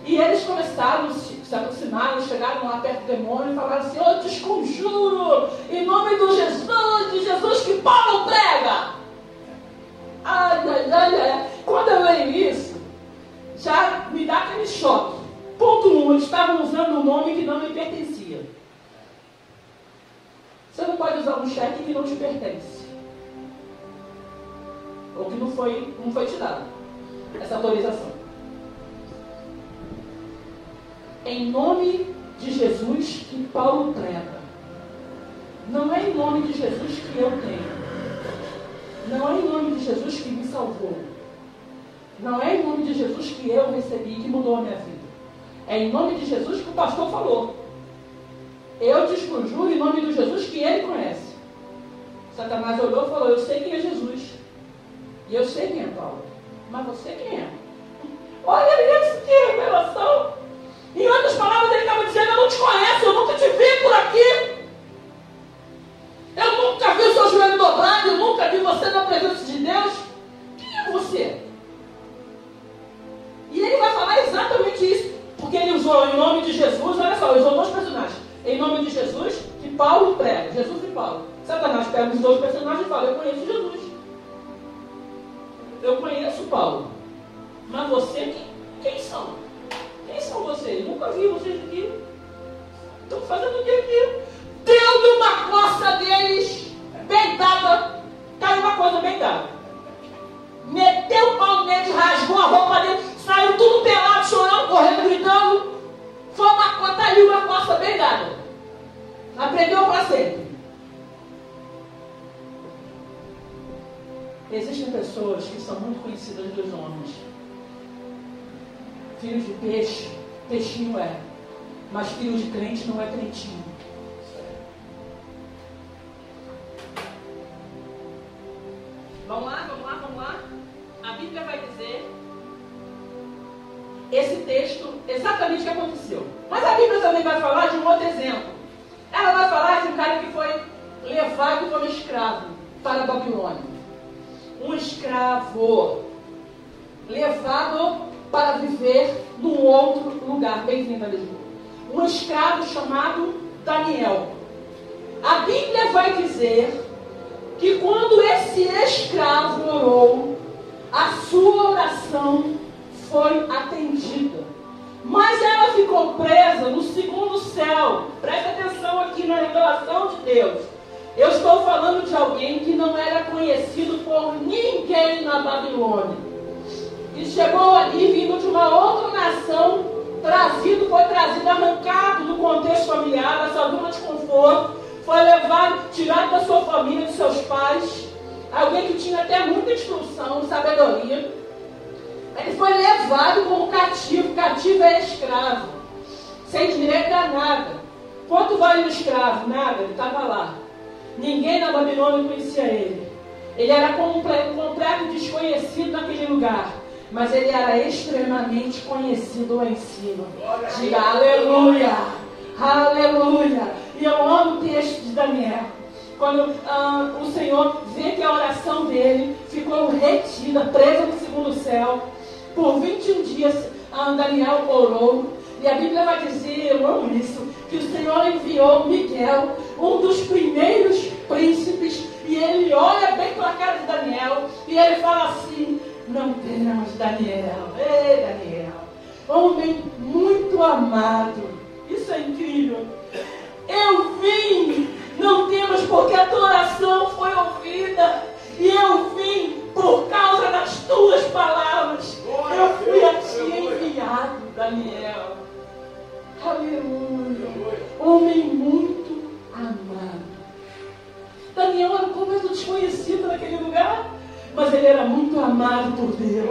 E eles começaram, se aproximaram, chegaram lá perto do demônio e falaram assim: eu te conjuro, em nome de Jesus que Paulo prega. Quando eu leio isso, já me dá aquele choque. Ponto 1, eles estavam usando um nome que não me pertencia. Você não pode usar um cheque que não te pertence. Ou que não foi te dado essa autorização. Em nome de Jesus que Paulo prega. Não é em nome de Jesus que eu tenho. Não é em nome de Jesus que me salvou. Não é em nome de Jesus que eu recebi, que mudou a minha vida. É em nome de Jesus que o pastor falou. Eu desconjuro em nome de Jesus que ele conhece. Satanás olhou e falou: eu sei quem é Jesus. E eu sei quem é Paulo. Mas você quem é? Olha isso, que revelação! Em outras palavras, ele estava dizendo: eu não te conheço, eu nunca te vi por aqui. Eu nunca vi o seu joelho dobrado, eu nunca vi você na presença de Deus. Quem é você? E ele vai falar exatamente isso, porque ele usou em nome de Jesus. Olha só, usou 2 personagens. Em nome de Jesus, que Paulo prega. Jesus e Paulo. Satanás pega os 2 personagens e fala: eu conheço Jesus. Eu conheço Paulo. Mas você, quem são? Quem são vocês? Nunca vi vocês aqui. Estão fazendo o que aqui? Deu-lhe uma coça deles, bem dada. Caiu uma coisa bem dada. Meteu o pau neles, rasgou a roupa dele, saiu tudo pelado, chorando, correndo, gritando. Foi uma coça bem dada. Aprendeu para sempre. Existem pessoas que são muito conhecidas dos homens. Filhos de peixe, peixinho é. Mas filho de crente não é crentinho. Vamos lá. A Bíblia vai dizer esse texto, exatamente o que aconteceu. Mas a Bíblia também vai falar de um outro exemplo. Ela vai falar de um cara que foi levado como escravo para a Babilônia. Um escravo levado para viver num outro lugar. Bem-vindo a Lisboa. Um escravo chamado Daniel. A Bíblia vai dizer que quando esse escravo orou, a sua oração foi atendida. Mas ela ficou presa no 2º céu. Presta atenção aqui na revelação de Deus. Eu estou falando de alguém que não era conhecido por ninguém na Babilônia. E chegou ali vindo de uma outra nação, foi trazido, arrancado do contexto familiar, da sua zona de conforto, foi levado, tirado da sua família, dos seus pais, alguém que tinha até muita instrução, sabedoria. Ele foi levado como cativo. Cativo é escravo, sem direito a nada. Quanto vale um escravo? Nada, ele estava lá. Ninguém na Babilônia conhecia ele. Ele era um completo desconhecido naquele lugar, mas ele era extremamente conhecido lá em cima. Diga aleluia, aleluia. E eu amo o texto de Daniel. Quando o Senhor vê que a oração dele ficou retida, presa no segundo céu, por 21 dias Daniel orou. E a Bíblia vai dizer, eu amo isso, que o Senhor enviou Miguel, um dos primeiros príncipes, e ele olha bem para a cara de Daniel, e ele fala assim: não temas, Daniel, ei Daniel, homem muito amado, isso é incrível, eu vim, não temas porque a tua oração foi ouvida, e eu vim por causa das tuas palavras, eu fui a ti enviado, Daniel. Aleluia. Homem muito amado. Daniel era um completo desconhecido naquele lugar, mas ele era muito amado por Deus.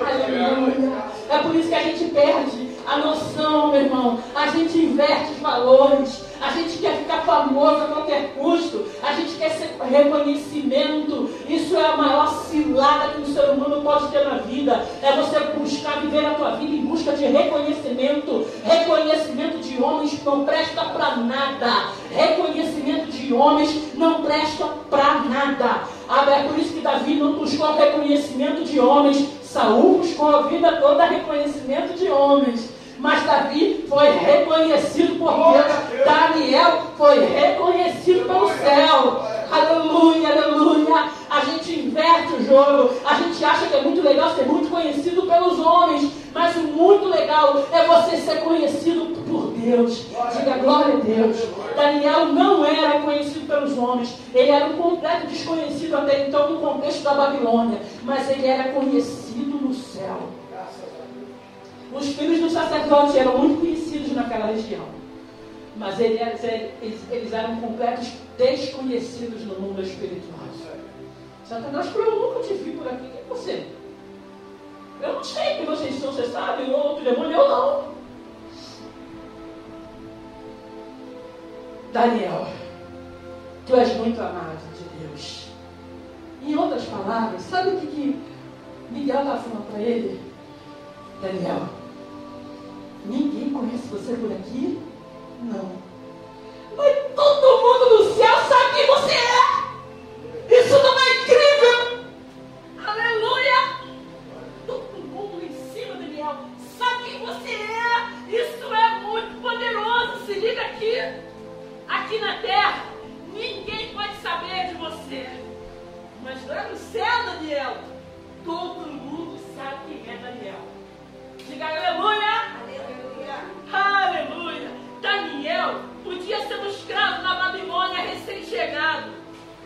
Aleluia. É por isso que a gente perde a noção, meu irmão. A gente inverte os valores. A gente quer ficar famoso a qualquer custo. A gente quer ser reconhecimento. Isso é a maior cilada que um ser humano pode ter na vida. É você buscar viver a tua vida em busca de reconhecimento. Reconhecimento de homens que não presta para nada. Reconhecimento de homens não presta para nada. É por isso que Davi não buscou reconhecimento de homens. Saul buscou a vida toda reconhecimento de homens. Mas Davi foi reconhecido por Deus. Daniel foi reconhecido pelo céu. Aleluia, aleluia. A gente inverte o jogo. A gente acha que é muito legal ser muito conhecido pelos homens. Mas o muito legal é você ser conhecido por Deus. Diga glória a Deus. Daniel não era conhecido pelos homens. Ele era um completo desconhecido até então no contexto da Babilônia. Mas ele era conhecido no céu. Os filhos do sacerdote eram muito conhecidos naquela região, mas eles eram completos desconhecidos no mundo espiritual. Satanás falou: eu nunca te vi por aqui, quem é você? Eu não sei quem vocês são, você sabe? O outro demônio, eu não. Daniel, tu és muito amado de Deus. Em outras palavras, sabe o que Miguel estava falando para ele? Daniel, ninguém conhece você por aqui? Não. Mas todo mundo no céu sabe quem você é. Isso não é incrível? Aleluia. Todo mundo em cima, Daniel, sabe quem você é. Isso é muito poderoso. Se liga aqui. Aqui na terra, ninguém pode saber de você. Mas lá no céu, Daniel, todo mundo sabe quem é Daniel. Diga aleluia. Aleluia. Aleluia. Daniel podia ser um escravo na Babilônia recém-chegado.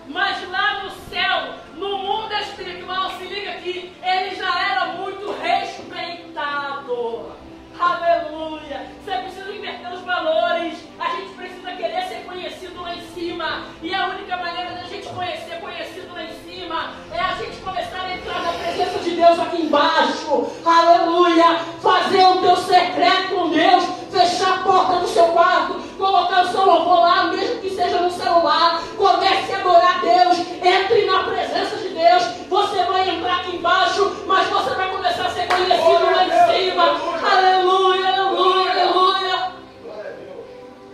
Mas lá no céu, no mundo espiritual, se liga aqui, ele já era muito respeitado. Aleluia. Você precisa inverter os valores. A gente precisa querer ser conhecido lá em cima. E a única maneira da gente ser conhecido lá em cima é a gente começar a entrar na presença de Deus aqui embaixo. Aleluia. Fazer o teu secreto com Deus. Fechar a porta do seu quarto. Colocar o seu louvor lá, mesmo que seja no celular. Comece a adorar a Deus. Entre na presença de Deus. Você vai entrar aqui embaixo, mas você vai começar a ser conhecido lá em cima. Aleluia, aleluia, aleluia.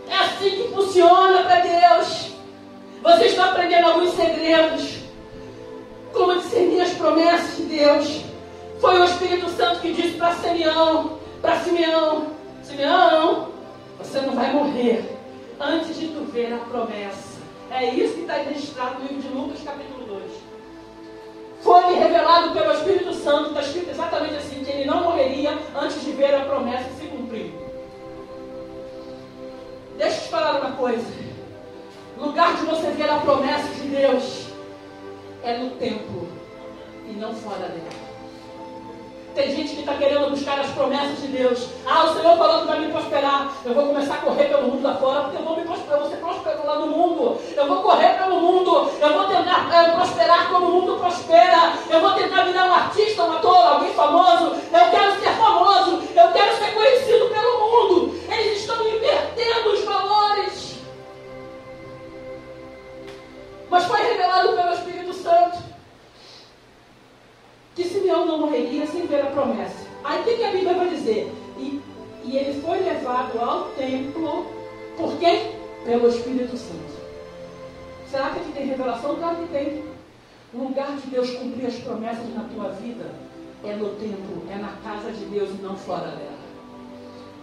É assim que funciona para Deus. Você está aprendendo alguns segredos. Como discernir as promessas de Deus. Foi o Espírito Santo que disse para Simeão, Simeão, você não vai morrer antes de tu ver a promessa. É isso que está registrado no livro de Lucas, capítulo 2. Foi revelado pelo Espírito Santo, está escrito exatamente assim, que ele não morreria antes de ver a promessa se cumprir. Deixa eu te falar uma coisa. O lugar de você ver a promessa de Deus é no templo e não fora dele. Tem gente que está querendo buscar as promessas de Deus. O Senhor falou que vai me prosperar. Eu vou começar a correr pelo mundo lá fora, porque eu vou me prosperar. Você prospera lá no mundo. Eu vou correr pelo mundo. Eu vou tentar prosperar como o mundo prospera. Eu vou tentar virar um artista, um ator, alguém famoso. Eu quero ser famoso. Eu quero ser conhecido pelo mundo. Eles estão invertendo os valores. Mas foi revelado pelo Espírito Santo não morreria sem ver a promessa. Aí o que a Bíblia vai dizer? E ele foi levado ao templo, por quem? Pelo Espírito Santo. Será que aqui tem revelação? Claro que tem. O lugar de Deus cumprir as promessas na tua vida é no templo, é na casa de Deus e não fora dela.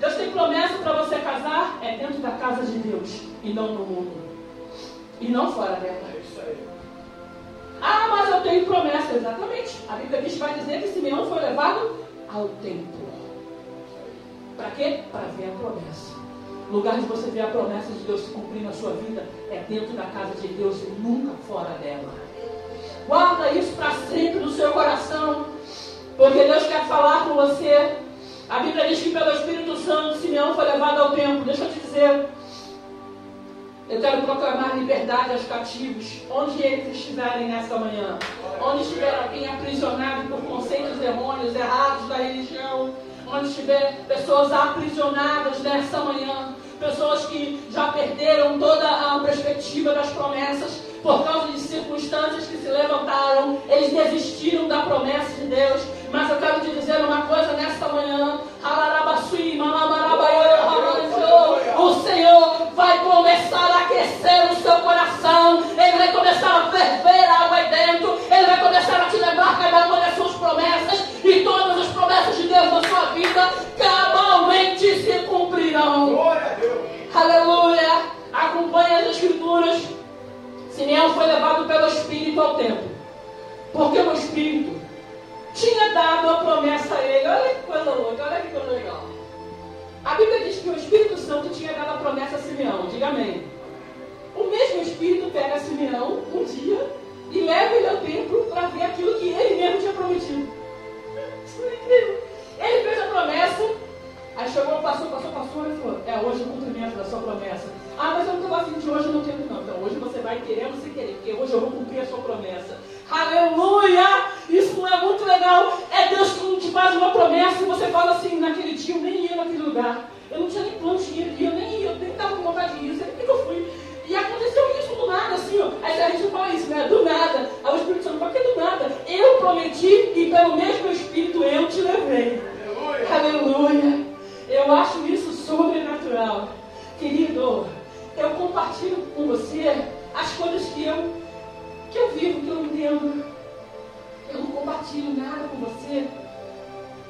Deus tem promessa para você casar, é dentro da casa de Deus e não no mundo. E não fora dela. É isso aí. Ah, mas eu tenho promessa. Exatamente. A Bíblia vai dizer que Simeão foi levado ao templo. Para quê? Para ver a promessa. O lugar de você ver a promessa de Deus se cumprir na sua vida é dentro da casa de Deus e nunca fora dela. Guarda isso para sempre no seu coração, porque Deus quer falar com você. A Bíblia diz que pelo Espírito Santo Simeão foi levado ao templo. Deixa eu te dizer, eu quero proclamar liberdade aos cativos, onde eles estiverem nesta manhã, onde estiver alguém aprisionado por conceitos errôneos, errados da religião, onde estiver pessoas aprisionadas nessa manhã, pessoas que já perderam toda a perspectiva das promessas por causa de circunstâncias que se levantaram, eles desistiram da promessa de Deus. Mas eu quero te dizer uma coisa nesta manhã: o Senhor vai começar a aquecer o seu coração, Ele vai começar a ferver a água aí dentro, Ele vai começar a te lembrar cada uma das suas promessas, e todas as promessas de Deus na sua vida cabalmente se cumprirão. Glória a Deus. Aleluia. Acompanhe as Escrituras. Simeão foi levado pelo Espírito ao templo, porque o Espírito tinha dado a promessa a ele. Olha que coisa louca, olha que coisa legal. A Bíblia diz que o Espírito Santo tinha dado a promessa a Simeão. Diga amém. O mesmo Espírito pega Simeão um dia e leva ele ao templo para ver aquilo que ele mesmo tinha prometido. Isso é incrível. Ele fez a promessa, aí chegou, passou, e falou: é hoje o cumprimento da sua promessa. Ah, mas eu não estou afim de hoje no tempo não. Então hoje você vai querer ou sem querer, porque hoje eu vou cumprir a sua promessa. Aleluia! Isso não é muito legal. É Deus que te faz uma promessa e você fala assim: naquele dia eu nem ia naquele lugar. Eu não tinha nem plano de ir, eu nem estava com vontade de ir, sei nem que eu fui. E aconteceu isso do nada, assim, ó. Aí a gente fala isso, né? Do nada. Aí o Espírito Santo fala: que do nada? Eu prometi e pelo mesmo Espírito eu te levei. Aleluia! Aleluia! Eu acho isso sobrenatural. Querido, eu compartilho com você as coisas que eu vivo, que eu entendo. Eu não compartilho nada com você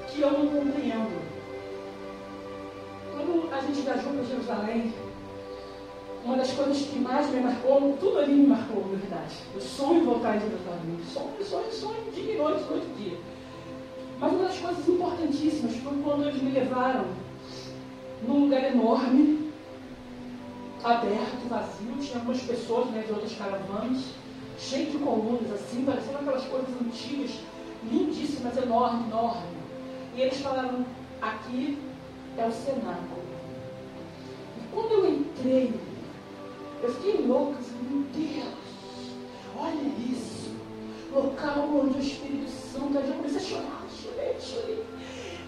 que eu não compreendo. Quando a gente viajou para Jerusalém, uma das coisas que mais me marcou, tudo ali me marcou, na verdade. Eu sonho voltar em Jerusalém. Sonho dia e noite e dia. Mas uma das coisas importantíssimas foi quando eles me levaram num lugar enorme, aberto, vazio. Tinha algumas pessoas, né, de outras caravanas, cheio de colunas, assim, parecendo aquelas coisas antigas, lindíssimas, enorme. E eles falaram: aqui é o cenáculo. E quando eu entrei, eu fiquei louca, assim: meu Deus, olha isso, local onde o Espírito Santo, eu já comecei a chorar, chorei,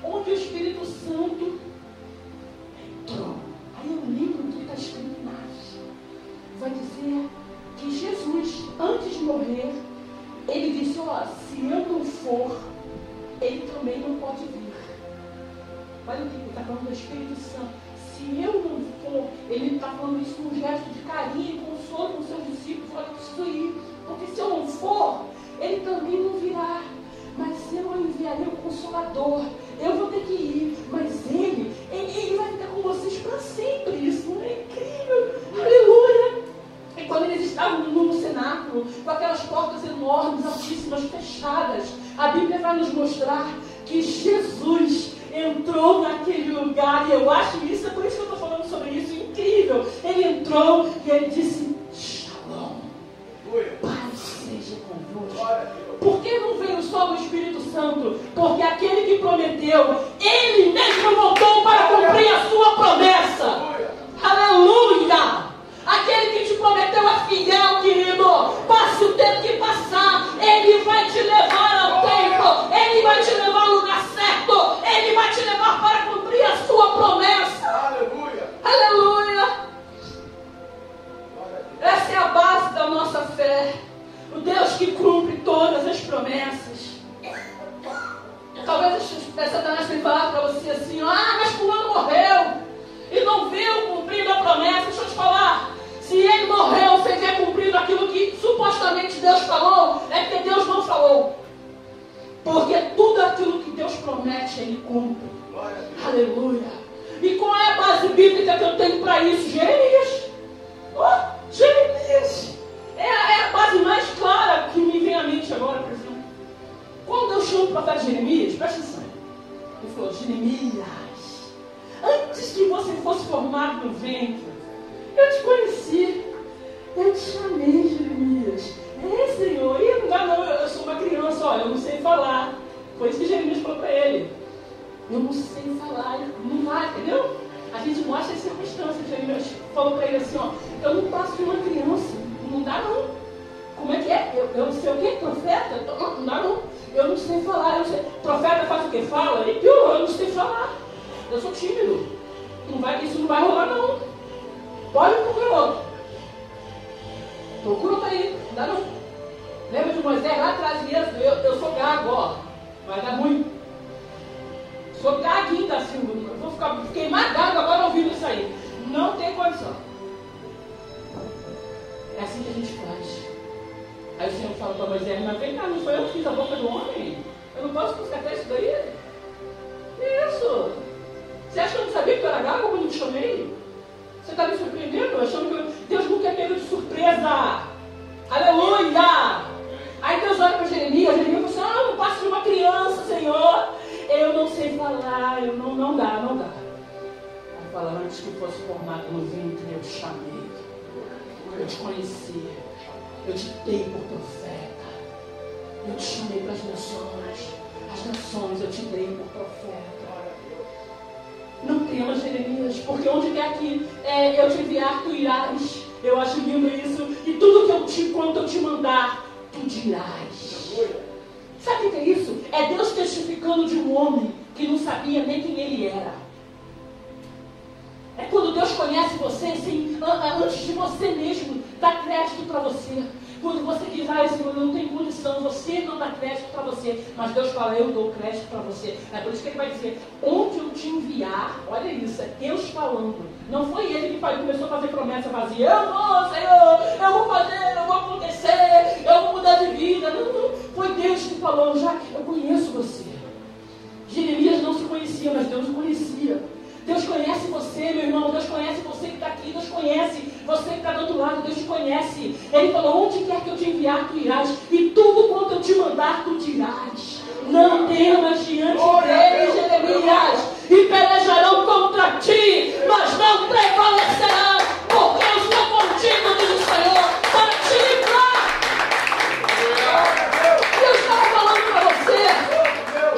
onde o Espírito Santo entrou. Aí eu lembro do que está escrito na Bíblia. Vai dizer que Jesus, antes de morrer, ele disse: ó, se eu não for, ele também não pode vir. Olha o que ele está falando do Espírito Santo. Se eu não for, ele está falando isso num gesto de carinho e consolo com seus discípulos. Olha, eu preciso ir, porque se eu não for, ele também não virá. Mas eu enviarei o Consolador. Eu vou ter que ir, mas ele vai ficar com vocês para sempre. Isso não é incrível? Aleluia! E quando eles estavam no cenáculo, com aquelas portas enormes, altíssimas, fechadas, a Bíblia vai nos mostrar que Jesus entrou naquele lugar. E eu acho isso, é por isso que eu estou falando sobre isso, incrível. Ele entrou e ele disse: Shalom, paz seja convosco. Por que não veio só o Espírito Santo? Porque aquele que prometeu, ele mesmo voltou para cumprir a sua promessa. Aleluia! Aquele que te prometeu é fiel, querido. Passe o tempo que passar, ele vai te levar ao tempo, ele vai te levar ao lugar certo, ele vai te levar para cumprir a sua promessa. Aleluia! Aleluia! Essa é a base da nossa fé. O Deus que cumpre todas as promessas. Mas Satanás tem falado para você assim, mas fulano morreu e não viu cumprindo a promessa. Deixa eu te falar, se ele morreu sem ter cumprido aquilo que supostamente Deus falou, é porque Deus não falou. Porque tudo aquilo que Deus promete, Ele cumpre. Aleluia. E qual é a base bíblica que eu tenho para isso? Jeremias. Jeremias. É a base mais clara que me vem à mente agora, por exemplo. Quando Deus chama o profeta Jeremias, presta atenção. Ele falou, Jeremias, antes que você fosse formado no ventre, eu te conheci. Eu te chamei, Jeremias. Senhor, e não dá não, eu sou uma criança, eu não sei falar. Foi isso que Jeremias falou para ele. Eu não sei falar, não vai, entendeu? A gente mostra as circunstâncias. Jeremias falou para ele assim, eu não passo de uma criança, não dá não. Como é que é? Eu não sei o quê? Profeta? Não dá não. Eu não sei falar, eu não sei. Profeta faz o que? Fala? E pior, eu não sei falar. Eu sou tímido. Isso não vai rolar não. Pode procurar outro. Procura aí, não dá não. Lembra de Moisés lá atrás mesmo? Eu sou gago, vai dar ruim. Sou gaguinho da Silva. Fiquei mais gago agora ouvindo isso aí. Não tem condição. É assim que a gente faz. Aí o Senhor fala para Moisés, mas vem cá, não foi eu que fiz a boca do homem? Eu não posso consertar isso daí? Isso! Você acha que eu não sabia que eu era gago quando eu te chamei? Você está me surpreendendo? Achando que Deus nunca é pego de surpresa. Aleluia! Aí Deus olha para Jeremias fala assim, eu não passo de uma criança, Senhor. Eu não sei falar, não dá. Aí fala, antes que fosse formado no ventre, eu te chamei. Eu te conheci. Eu te dei por profeta. Eu te chamei para as nações. As nações eu te dei por profeta. Não temas, Jeremias, porque onde quer que eu te enviar, tu irás. Eu acho lindo isso. E tudo quanto eu te mandar, tu dirás. Sabe o que é isso? É Deus testificando de um homem que não sabia nem quem ele era. É quando Deus conhece você antes de você mesmo dar crédito para você. Quando você diz, Senhor, eu não tenho condição, você não dá crédito para você. Mas Deus fala, eu dou crédito para você. É por isso que Ele vai dizer, onde eu te enviar, olha isso, é Deus falando. Não foi Ele que começou a fazer promessa vazia. Eu vou, Senhor, eu vou fazer, eu vou acontecer, eu vou mudar de vida. Não. Foi Deus que falou, eu conheço você. Jeremias não se conhecia, mas Deus o conhecia. Deus conhece você, meu irmão. Deus conhece você que está aqui. Deus conhece você que está do outro lado. Deus te conhece. Ele falou, onde quer que eu te enviar, tu irás. E tudo quanto eu te mandar, tu dirás. Não temas diante deles, Jeremias. E pelejarão contra ti, mas não prevalecerão. Porque eu estou contigo, diz o Senhor, para te livrar. Deus estava falando para você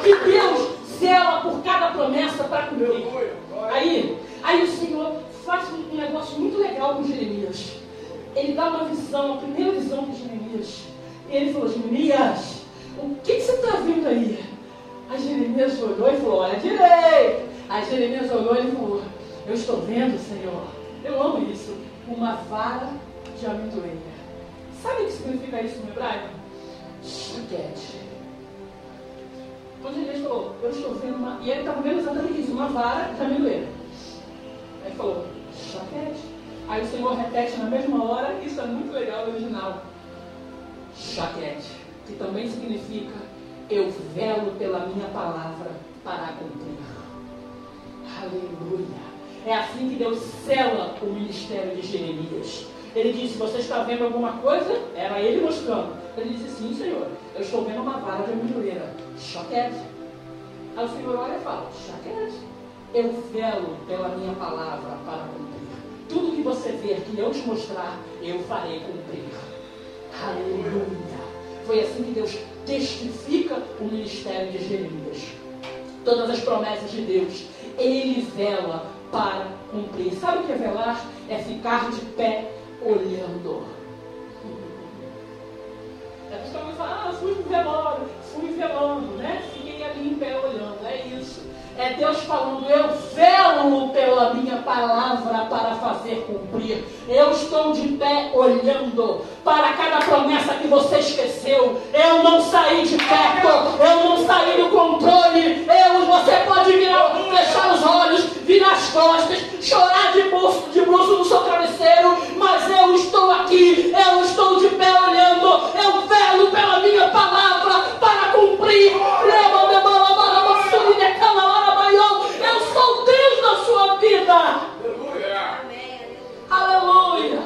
que Deus zela por cada promessa para cumprir. Aí o Senhor faz um negócio muito legal com Jeremias. Ele dá uma visão, a primeira visão de Jeremias. E ele falou, Jeremias, o que você está vendo aí? Aí Jeremias olhou e falou, olha direito. Aí Jeremias olhou e falou, eu estou vendo, Senhor, eu amo isso, uma vara de amendoeira. Sabe o que significa isso no hebraico? Shaquete. Quando Jeremias falou, eu estou vendo uma... E ele estava vendo exatamente isso, uma vara de amendoeira. Aí ele falou, chaquete. Aí o Senhor repete na mesma hora, isso é muito legal no original. Chaquete, que também significa, eu velo pela minha palavra para cumprir. Aleluia. É assim que Deus sela o ministério de Jeremias. Ele disse, você está vendo alguma coisa? Era ele mostrando. Ele disse, sim, Senhor, eu estou vendo uma vara de amendoeira. Chaquete. Aí o Senhor olha e fala, chaquete. Eu velo pela minha palavra para cumprir. Tudo que você ver, que eu te mostrar, eu farei cumprir. Aleluia. Foi assim que Deus testifica o ministério de Jeremias. Todas as promessas de Deus, Ele vela para cumprir. Sabe o que é velar? É ficar de pé olhando. A pessoa vai falar, fui velando, né? Fiquei ali em pé olhando. É isso. É Deus falando, eu velo pela minha palavra para fazer cumprir. Eu estou de pé olhando para cada promessa que você esqueceu. Eu não saí de perto, eu não saí do controle. Você pode fechar os olhos, virar as costas, chorar de bruço no seu travesseiro, mas eu estou aqui, eu estou de pé olhando, eu velo pela minha palavra para cumprir. Eu sou Deus na sua vida. Aleluia.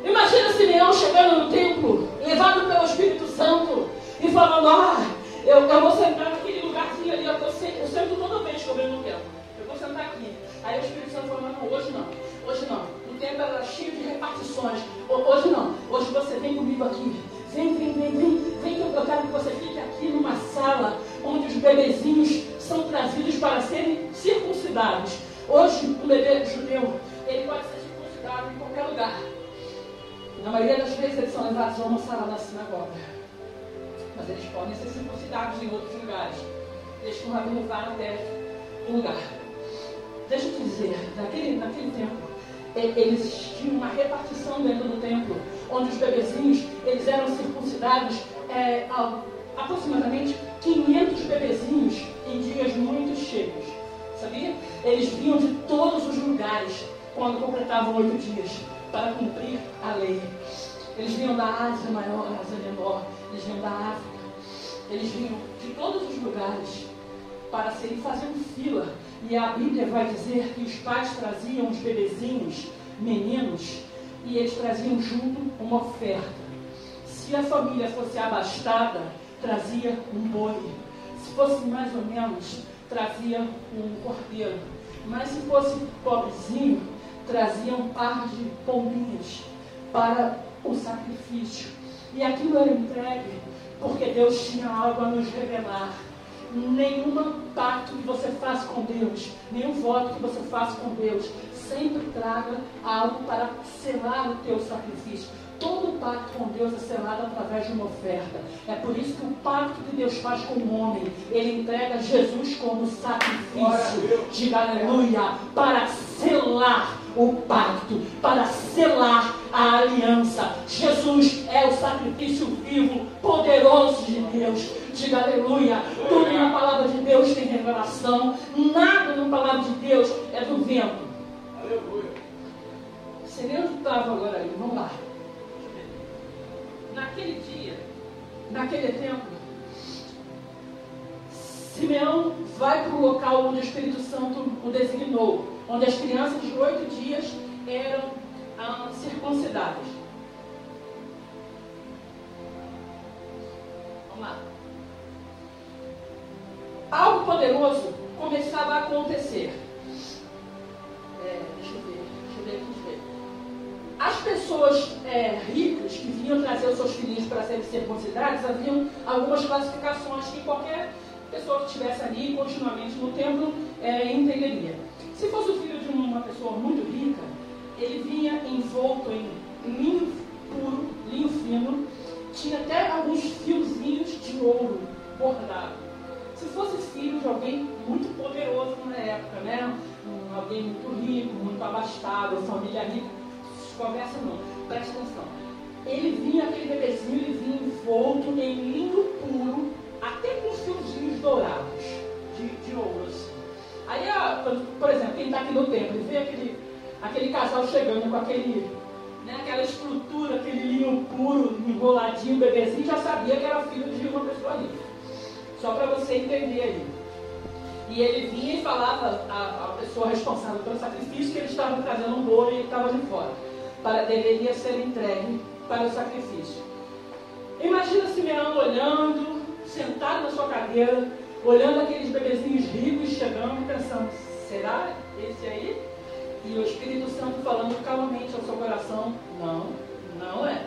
Imagina Simeão chegando no templo, levado pelo Espírito Santo, e falando, eu vou sentar naquele lugarzinho ali, eu sento toda vez que eu venho no templo, eu vou sentar aqui. Aí o Espírito Santo falou, não, hoje não. O templo era cheio de repartições, hoje não, hoje você vem comigo aqui. Vem, eu quero que você fique aqui numa sala onde os bebezinhos são trazidos para serem circuncidados. Hoje, um bebê judeu, ele pode ser circuncidado em qualquer lugar. Na maioria das vezes, eles são levados a uma sala da sinagoga. Mas eles podem ser circuncidados em outros lugares. Desde que o rabino vá até o lugar. Deixa eu te dizer, naquele tempo, eles tinham uma repartição dentro do templo, onde os bebezinhos, eles eram circuncidados aproximadamente 500 bebezinhos em dias muito cheios, sabia? Eles vinham de todos os lugares quando completavam 8 dias para cumprir a lei. Eles vinham da Ásia Maior, Ásia Menor, eles vinham da África, eles vinham de todos os lugares para serem fazendo fila. E a Bíblia vai dizer que os pais traziam os bebezinhos, meninos, e eles traziam junto uma oferta. Se a família fosse abastada, trazia um boi. Se fosse mais ou menos, trazia um cordeiro. Mas se fosse pobrezinho, trazia um par de pombinhos para o sacrifício. E aquilo era entregue porque Deus tinha algo a nos revelar. Nenhum pacto que você faça com Deus, nenhum voto que você faça com Deus, sempre traga algo para selar o teu sacrifício. Todo pacto com Deus é selado através de uma oferta. É por isso que o pacto que Deus faz com o homem, Ele entrega Jesus como sacrifício. Diga aleluia, para selar o pacto, para selar a aliança. Jesus é o sacrifício vivo, poderoso de Deus. Diga aleluia. Tudo na palavra de Deus tem revelação. Nada na palavra de Deus é do vento. Aleluia. Você nem estava agora aí, vamos lá. Naquele dia, naquele tempo, Simeão vai para o local onde o Espírito Santo o designou, onde as crianças de 8 dias eram circuncidadas. Vamos lá. Algo poderoso começava a acontecer. Deixa eu ver aqui. As pessoas ricas que vinham trazer os seus filhinhos para serem circuncidados, haviam algumas classificações que qualquer pessoa que estivesse ali continuamente no templo entenderia. Se fosse o filho de uma pessoa muito rica, ele vinha envolto em linho puro, linho fino, tinha até alguns fiozinhos de ouro bordado. Se fosse filho de alguém muito poderoso na época, né? Alguém muito rico, muito abastado, família rica, conversa não, presta atenção. Ele vinha, aquele bebezinho, ele vinha envolto em linho puro, até com fiozinhos dourados, de ouro, assim. Aí, por exemplo, quem está aqui no templo, ele vê aquele casal chegando com aquela estrutura, aquele linho puro, enroladinho, bebezinho, já sabia que era filho de uma pessoa rica. Só para você entender aí. E ele vinha e falava à pessoa responsável pelo sacrifício que ele estava trazendo um bolo e ele estava de fora. Deveria ser entregue para o sacrifício. Imagina Simeão olhando, sentado na sua cadeira, olhando aqueles bebezinhos ricos chegando, pensando, será esse aí? E o Espírito Santo falando calmamente ao seu coração, não é.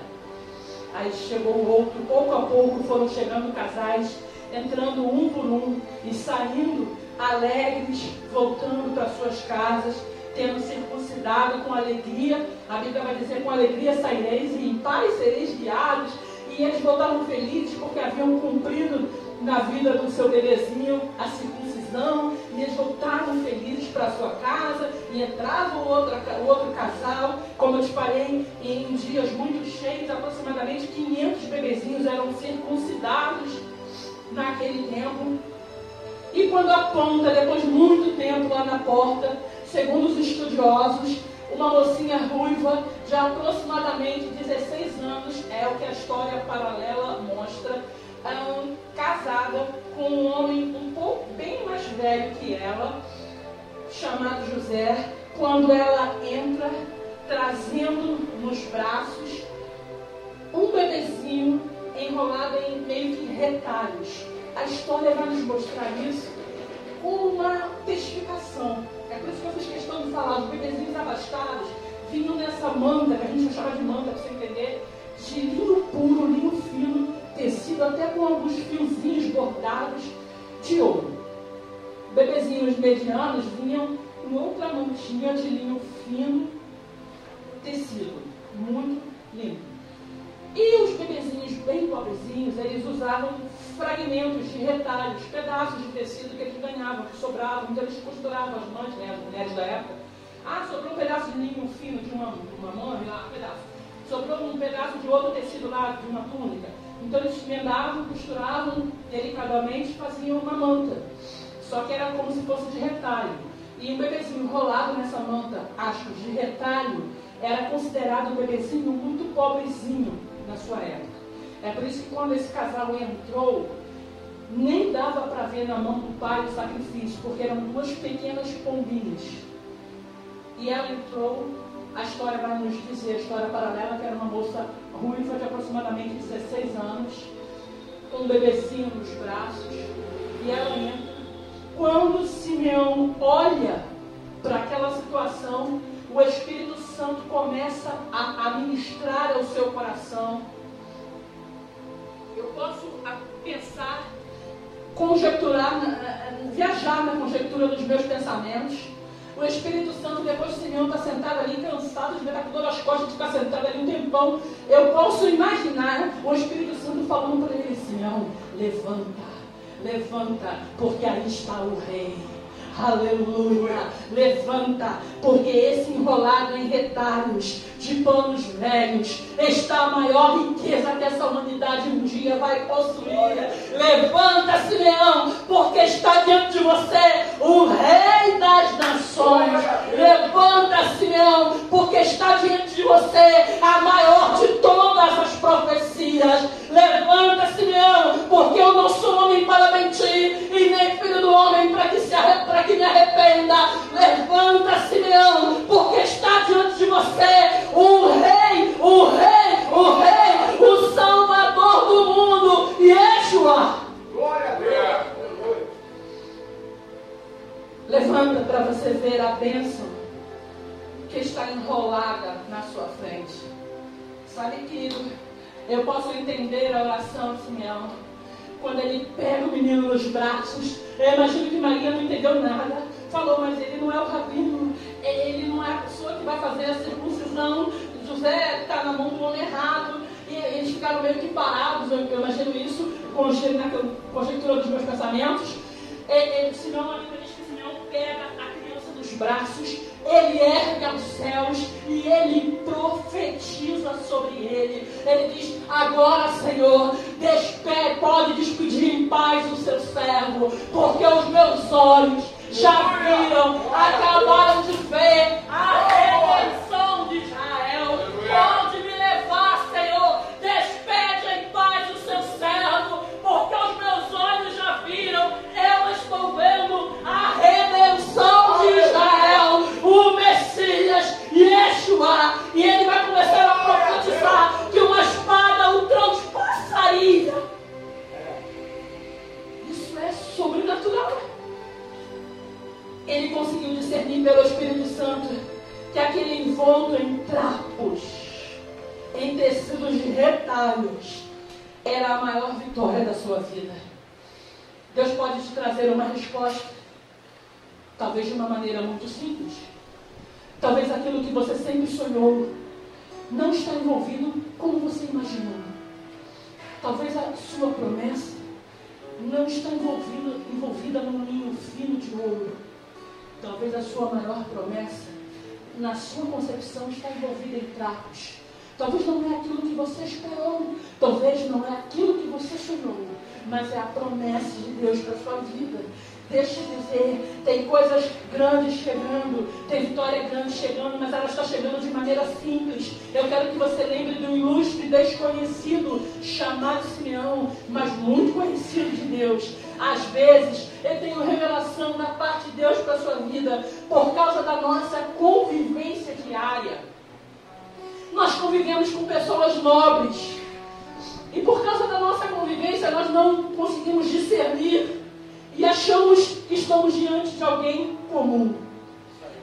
Aí chegou o outro, pouco a pouco foram chegando casais, entrando um por um e saindo alegres, voltando para suas casas, tendo circuncidado com alegria. A Bíblia vai dizer, com alegria saireis e em paz sereis guiados. E eles voltavam felizes porque haviam cumprido na vida do seu bebezinho a circuncisão. decisão, e eles voltavam felizes para sua casa, e entrava o outro casal. Como eu te falei, em dias muito cheios, aproximadamente 500 bebezinhos eram circuncidados naquele tempo. E quando aponta, depois de muito tempo lá na porta, segundo os estudiosos, uma mocinha ruiva de aproximadamente 16 anos, é o que a história paralela mostra, casada com um homem um pouco bem mais velho que ela, chamado José, quando ela entra trazendo nos braços um bebezinho enrolado em meio que retalhos. A história vai nos mostrar isso com uma testificação. É por isso que eu fiz questão de falar, os bebezinhos abastados vinham nessa manta, que a gente chama de manta, para você entender, de linho puro, linho fino, tecido até com alguns fiozinhos bordados de ouro. Bebezinhos medianos vinham em outra mantinha de linho fino, tecido, muito lindo. E os bebezinhos bem pobrezinhos, eles usavam fragmentos de retalhos, pedaços de tecido que eles ganhavam, que sobravam, então eles costuravam as mães, né, as mulheres da época. Sobrou um pedaço de linho fino de uma mão, lá, um pedaço. Sobrou um pedaço de outro tecido lá, de uma túnica. Então eles emendavam, costuravam delicadamente, faziam uma manta. Só que era como se fosse de retalho. E um bebezinho enrolado nessa manta, aspas, de retalho, era considerado um bebezinho muito pobrezinho na sua época. É por isso que quando esse casal entrou, nem dava para ver na mão do pai o sacrifício, porque eram duas pequenas pombinhas. E ela entrou, a história vai nos dizer, a história paralela, que era uma moça ruiva de aproximadamente 16 anos, com um bebezinho nos braços, e ela entra. Quando Simeão olha para aquela situação, o Espírito Santo começa a ministrar ao seu coração. Eu posso pensar, conjecturar, viajar na conjectura dos meus pensamentos. O Espírito Santo, depois de Simeão está sentado ali, cansado de ver com dor nas costas, de ficar sentado ali um tempão, eu posso imaginar o Espírito Santo falando para ele: Simeão, levanta, levanta, porque aí está o rei. Aleluia, levanta, porque esse enrolado em retalhos de panos velhos está a maior riqueza que essa humanidade um dia vai possuir. Levanta, Simeão, porque está diante de você o Rei das Nações. Levanta, Simeão, porque está diante de você a maior de todas as profecias. Levanta, Simeão, porque eu não sou homem para mentir, e nem filho do homem para que me arrependa. Levanta, Simeão, porque está diante de você o Rei, o Rei, o Rei, o Salvador do mundo, Yeshua. Glória a Deus. Levanta para você ver a bênção que está enrolada na sua frente. Sabe, querido, eu posso entender a oração de Simeão. Quando ele pega o menino nos braços, eu imagino que Maria não entendeu nada. Falou, mas ele não é o rabino, ele não é a pessoa que vai fazer a circuncisão. José está na mão do homem errado. E eles ficaram meio que parados, eu imagino isso, na conjectura dos meus pensamentos. Simeão, a Bíblia diz que Simeão pega a criança nos braços, ele ergue aos céus e ele profetiza sobre ele. Ele diz: agora, Senhor, pode despedir em paz o seu servo, porque os meus olhos já viram, acabaram de ver a redenção de Israel. Pode me levar, Senhor, despede em paz o seu servo, porque os meus olhos já viram, eu estou vendo a redenção de Israel, o Messias, Yeshua. E ele vai começar a profetizar que uma espada o transpassaria. Isso é sobrenatural. Ele conseguiu discernir pelo Espírito Santo que aquele envolto em trapos, em tecidos de retalhos, era a maior vitória da sua vida. Deus pode te trazer uma resposta, talvez de uma maneira muito simples. Talvez aquilo que você sempre sonhou não está envolvido como você imaginou. Talvez a sua promessa não não está envolvida num ninho fino de ouro. Talvez a sua maior promessa, na sua concepção, está envolvida em trapos. Talvez não é aquilo que você esperou. Talvez não é aquilo que você sonhou. Mas é a promessa de Deus para a sua vida. Deixa eu dizer, tem coisas grandes chegando, tem vitória grande chegando, mas ela está chegando de maneira simples. Eu quero que você lembre de um ilustre desconhecido chamado Simeão, mas muito conhecido de Deus. Às vezes, eu tenho revelação da parte de Deus para a sua vida, por causa da nossa convivência diária. Nós convivemos com pessoas nobres, e por causa da nossa convivência, nós não conseguimos discernir e achamos que estamos diante de alguém comum.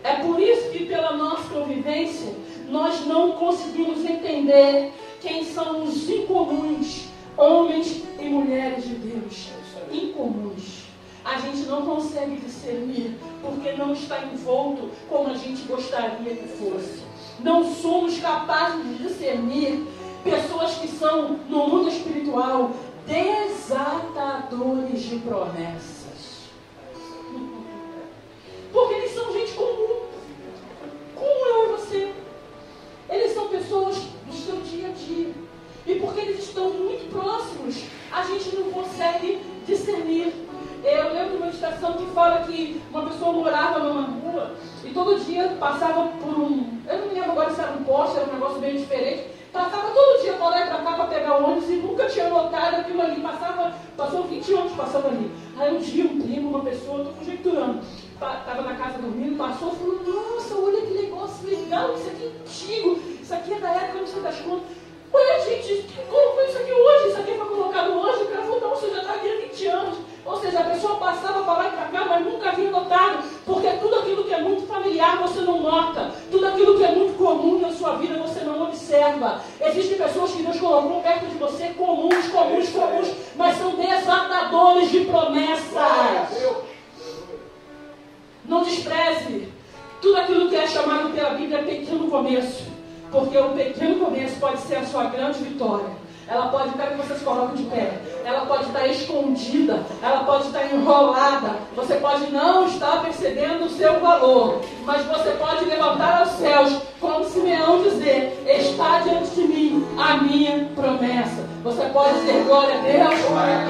É por isso que, pela nossa convivência, nós não conseguimos entender quem são os incomuns, homens e mulheres de Deus. Incomuns. A gente não consegue discernir, porque não está envolto como a gente gostaria que fosse. Não somos capazes de discernir pessoas que são, no mundo espiritual, desatadores de promessas. Porque eles são gente comum, como eu e você. Eles são pessoas do seu dia a dia. E porque eles estão muito próximos, a gente não consegue discernir. Eu lembro de uma estação que fala que uma pessoa morava numa rua e todo dia passava por eu não me lembro agora se era um poste, era um negócio bem diferente. Passava todo dia para lá e para cá para pegar ônibus e nunca tinha notado aquilo ali. Passou 20 anos passando ali. Aí um dia um primo, uma pessoa, estou conjecturando, estava na casa dormindo, passou e falou: nossa, olha que negócio legal, isso aqui é antigo, isso aqui é da época, não sei das contas. Ué, gente, como foi isso aqui hoje? Isso aqui foi colocado hoje? O cara falou: não, você já está aqui há 20 anos. Ou seja, a pessoa passava para lá e para cá, mas nunca havia notado, porque tudo aquilo que é muito familiar você não nota, tudo aquilo que é muito comum na sua vida você não observa. Existem pessoas que Deus colocou perto de você, comuns, mas são desatadores de promessas. Não despreze tudo aquilo que é chamado pela Bíblia pequeno começo, porque o pequeno começo pode ser a sua grande vitória. Ela pode estar, que você se coloque de pé, ela pode estar escondida, ela pode estar enrolada, você pode não estar percebendo o seu valor, mas você pode levantar aos céus, como Simeão dizer: está diante de mim a minha promessa. Você pode dizer glória a Deus,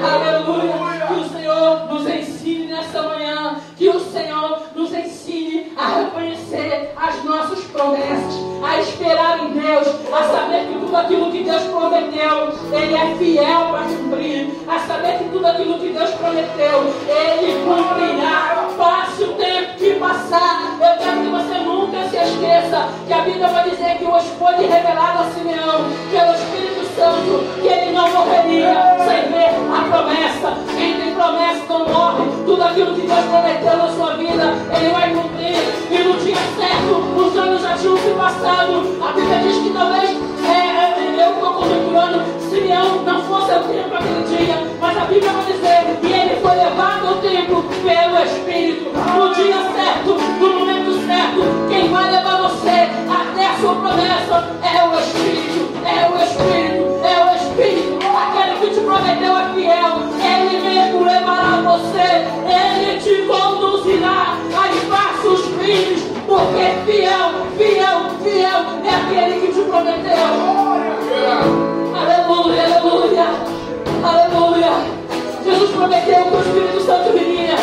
aleluia. Que o Senhor nos ensine nesta manhã, que o Senhor nos ensine a reconhecer as nossas promessas, a esperar em Deus, a saber que tudo aquilo que Deus prometeu, Ele é fiel para cumprir, a saber que tudo aquilo que Deus prometeu, Ele cumprirá. Passe o tempo que passar, eu quero que você nunca se esqueça que a Bíblia vai dizer que hoje foi revelado a Simeão pelo Espírito Santo que ele não morreria sem ver a promessa. Quem tem promessa não morre. Tudo aquilo que Deus prometeu na sua vida, Ele vai cumprir. E no dia certo, os anos já tinham se passado. A Bíblia diz que talvez eu estou conjecturando, Simeão não fosse o tempo aquele dia, mas a Bíblia vai dizer que ele foi levado ao templo pelo Espírito. No dia certo, no momento certo, quem vai levar você até a sua promessa é o Espírito, é o Espírito, é o Espírito. Aquele que te prometeu é fiel, Ele mesmo levará você, Ele te conduzirá a passos firmes, porque fiel é aquele que te prometeu. Aleluia, aleluia, aleluia. Jesus prometeu que o Espírito Santo viria.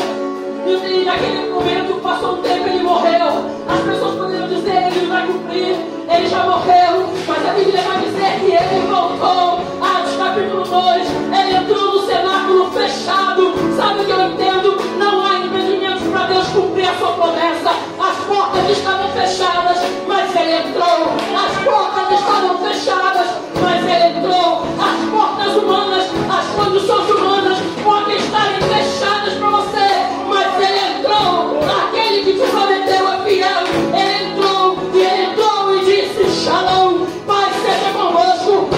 E naquele momento, passou um tempo, ele morreu. As pessoas poderiam dizer: ele vai cumprir, ele já morreu. Mas a Bíblia vai dizer que ele voltou. Atos capítulo 2, ele entrou no cenáculo fechado. Sabe o que eu entendo? Não há impedimentos para Deus cumprir a sua promessa. As portas estavam fechadas, mas ele entrou. As portas estavam fechadas, mas ele entrou. As portas humanas, as condições humanas podem estarem fechadas para você, mas ele entrou. Aquele que te prometeu é fiel. Ele entrou e disse: Shalom, Pai seja convosco.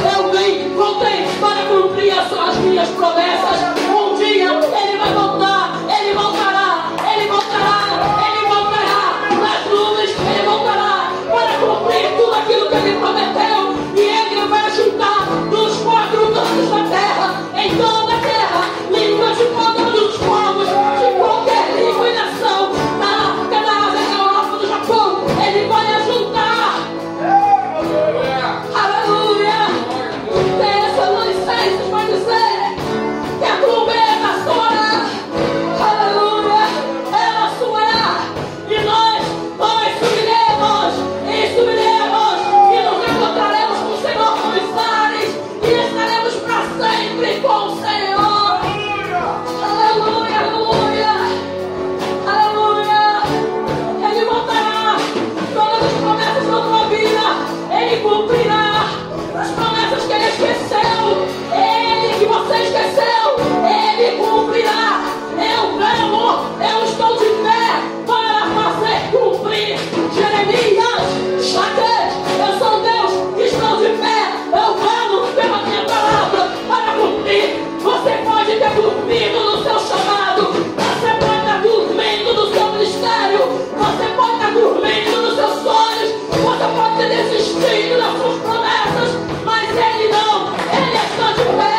esqueceu, Ele que você esqueceu, Ele cumprirá. Eu clamo, eu estou de pé para fazer cumprir. Jeremias, Shaquet, eu sou Deus que estou de pé. Eu clamo pela minha palavra para cumprir. Você pode ter dormido no seu chamado, você pode estar dormindo no seu ministério, você pode estar dormindo nos seus sonhos, você pode ter desistido das suas promessas, mas Ele não, Ele está de pé.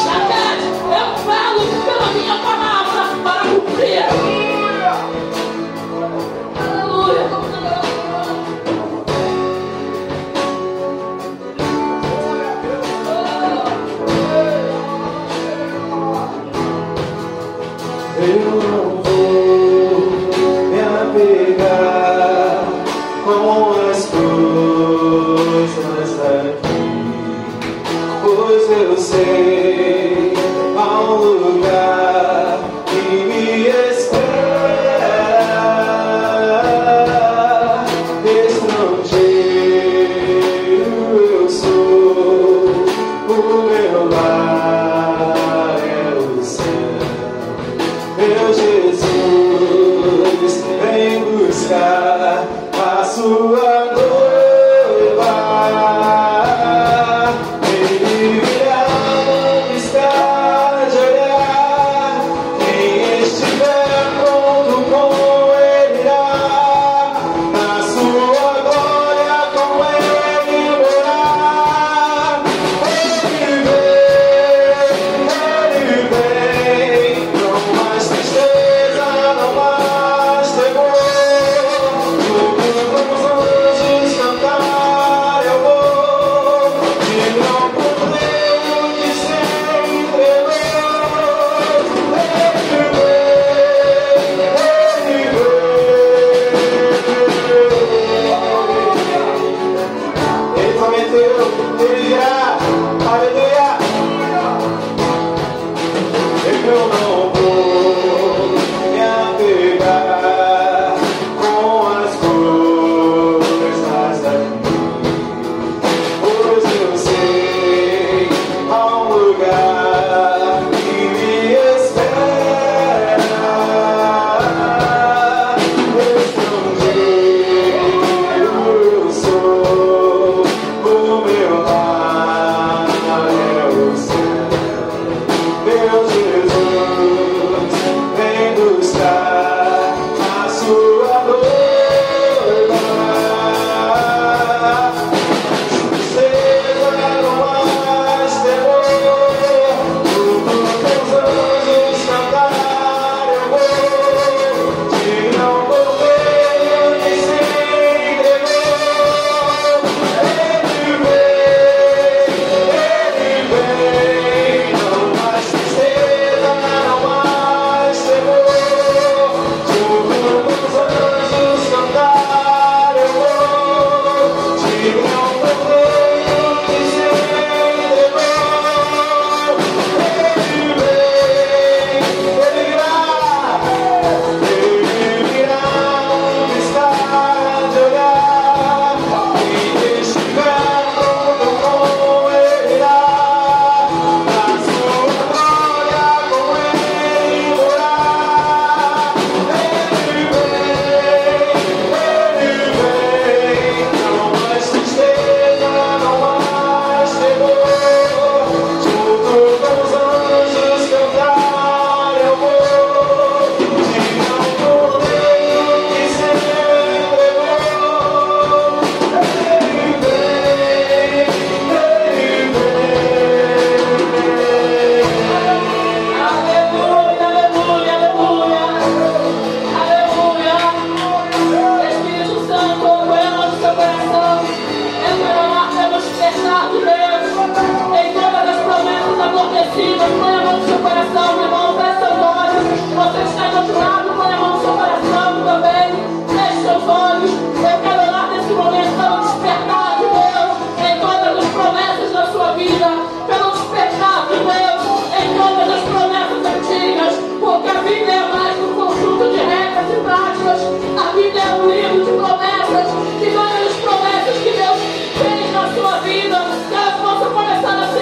Shaquet, eu falo pela minha palavra para cumprir. Aleluia. Eu não vou me apegar com as coisas daqui, pois eu sei há um lugar que me espera. Estrangeiro eu sou, o meu lar é o céu. Meu Jesus, vem buscar a sua noiva. Ele virá onde está de olhar. Quem estiver pronto com Ele irá. Na sua glória com Ele morar. Ele vem, não mais tristeza, não mais temor. Junto com os anjos cantar eu vou, e não poder o que se entregou. Ele prometeu, Ele irá, aleluia. Eu não vou me apegar com as coisas daqui, pois eu sei há um lugar que me espera. Estrangeiro eu sou, o meu lar é o céu. Meu Jesus, vem buscar a sua noiva. Tristeza não mais temor, junto com os anjos cantar eu vou, de não poder o que se entregou. Ele vem, não mais tristeza, não mais temor. Junto com os anjos cantar eu vou, de não poder o que se entregou. Ele virá onde está de olhar. Quem estiver pronto com Ele irá. Na sua glória com Ele morar. Ele vem, não mais tristeza, não mais temor. Junto com os anjos cantar eu vou, de não poder o que se entregou. Ele vem, Aleluia, aleluia, aleluia, aleluia. Espírito Santo, apoiando no seu coração. Eu quero lá pelo despertar de Deus. Em todas as promessas amortecidas, põe a mão no seu coração, meu irmão, feche seus olhos. Você está do outro lado, põe a mão no seu coração também. Feche seus olhos. Eu quero lá nesse momento pelo despertar de Deus. Em todas as promessas da sua vida, pelo despertar de Deus. Em todas as promessas antigas, porque a Bíblia é mais um conjunto de regras e práticas. A Bíblia é um livro de promessas, que todas as promessas que Deus fez na sua vida, que ela possa começar a se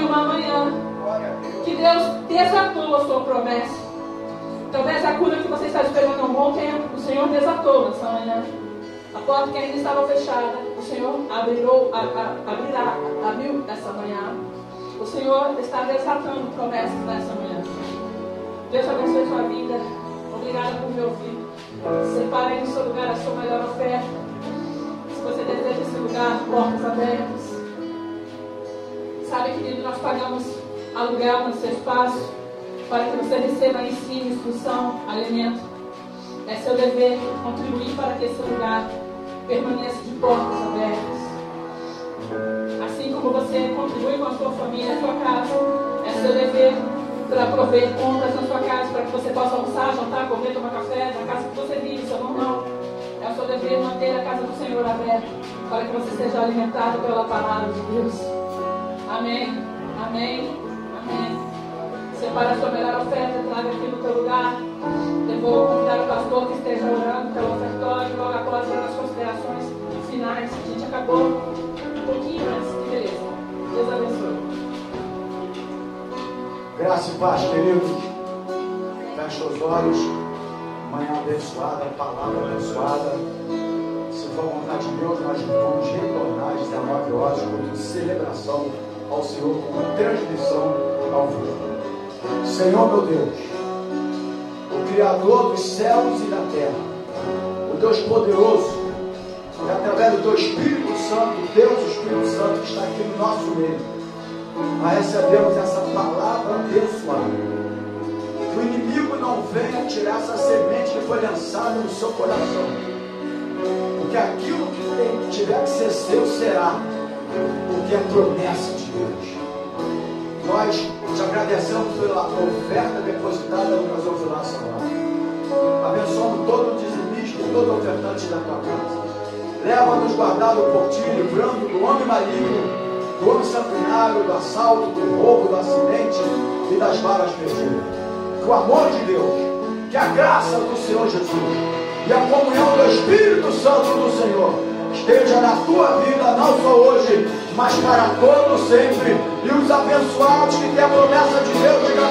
foi uma manhã que Deus desatou a sua promessa. Talvez a cura que você está esperando há um bom tempo, o Senhor desatou nessa manhã. A porta que ainda estava fechada, o Senhor abriu essa manhã. O Senhor está desatando promessas nessa manhã. Deus abençoe sua vida. Obrigada por me ouvir. Separe no seu lugar a sua melhor oferta. Se você deseja esse lugar, portas abertas. Sabe, querido, nós pagamos aluguel no seu espaço para que você receba ensino, instrução, alimento. É seu dever contribuir para que esse lugar permaneça de portas abertas. Assim como você contribui com a sua família, a sua casa, é seu dever para prover contas na sua casa, para que você possa almoçar, jantar, comer, tomar café na casa que você vive, seu normal. É o seu dever manter a casa do Senhor aberta, para que você seja alimentado pela palavra de Deus. Amém, amém, amém. Separa a sua melhor oferta, traga aqui no teu lugar. Eu vou convidar o pastor que esteja orando pelo ofertório, logo após as considerações finais. A gente acabou um pouquinho antes, que beleza. Deus abençoe. Graça e paz, queridos. Feche os olhos. Manhã abençoada, palavra abençoada. Se for a vontade de Deus, nós vamos retornar às 19 horas com celebração ao Senhor, com transmissão ao vivo. Senhor meu Deus, o Criador dos céus e da terra, o Deus poderoso, que através do Teu Espírito Santo, Deus Espírito Santo que está aqui no nosso meio, nós recebemos essa palavra abençoada. Que o inimigo não venha tirar essa semente que foi lançada no seu coração, porque aquilo que tiver que ser seu será, porque é promessa de Deus. Nós te agradecemos pela oferta depositada no Casal Nacional. Abençoamos todo o dizimista e todo o ofertante da tua casa. Leva-nos guardado por ti, livrando do homem maligno, do homem sanguinário, do assalto, do roubo, do acidente e das balas perdidas. Que o amor de Deus, que a graça do Senhor Jesus e a comunhão do Espírito Santo do Senhor esteja na tua vida, não só hoje, mas para todo sempre. E os abençoados que têm a promessa de Deus, digam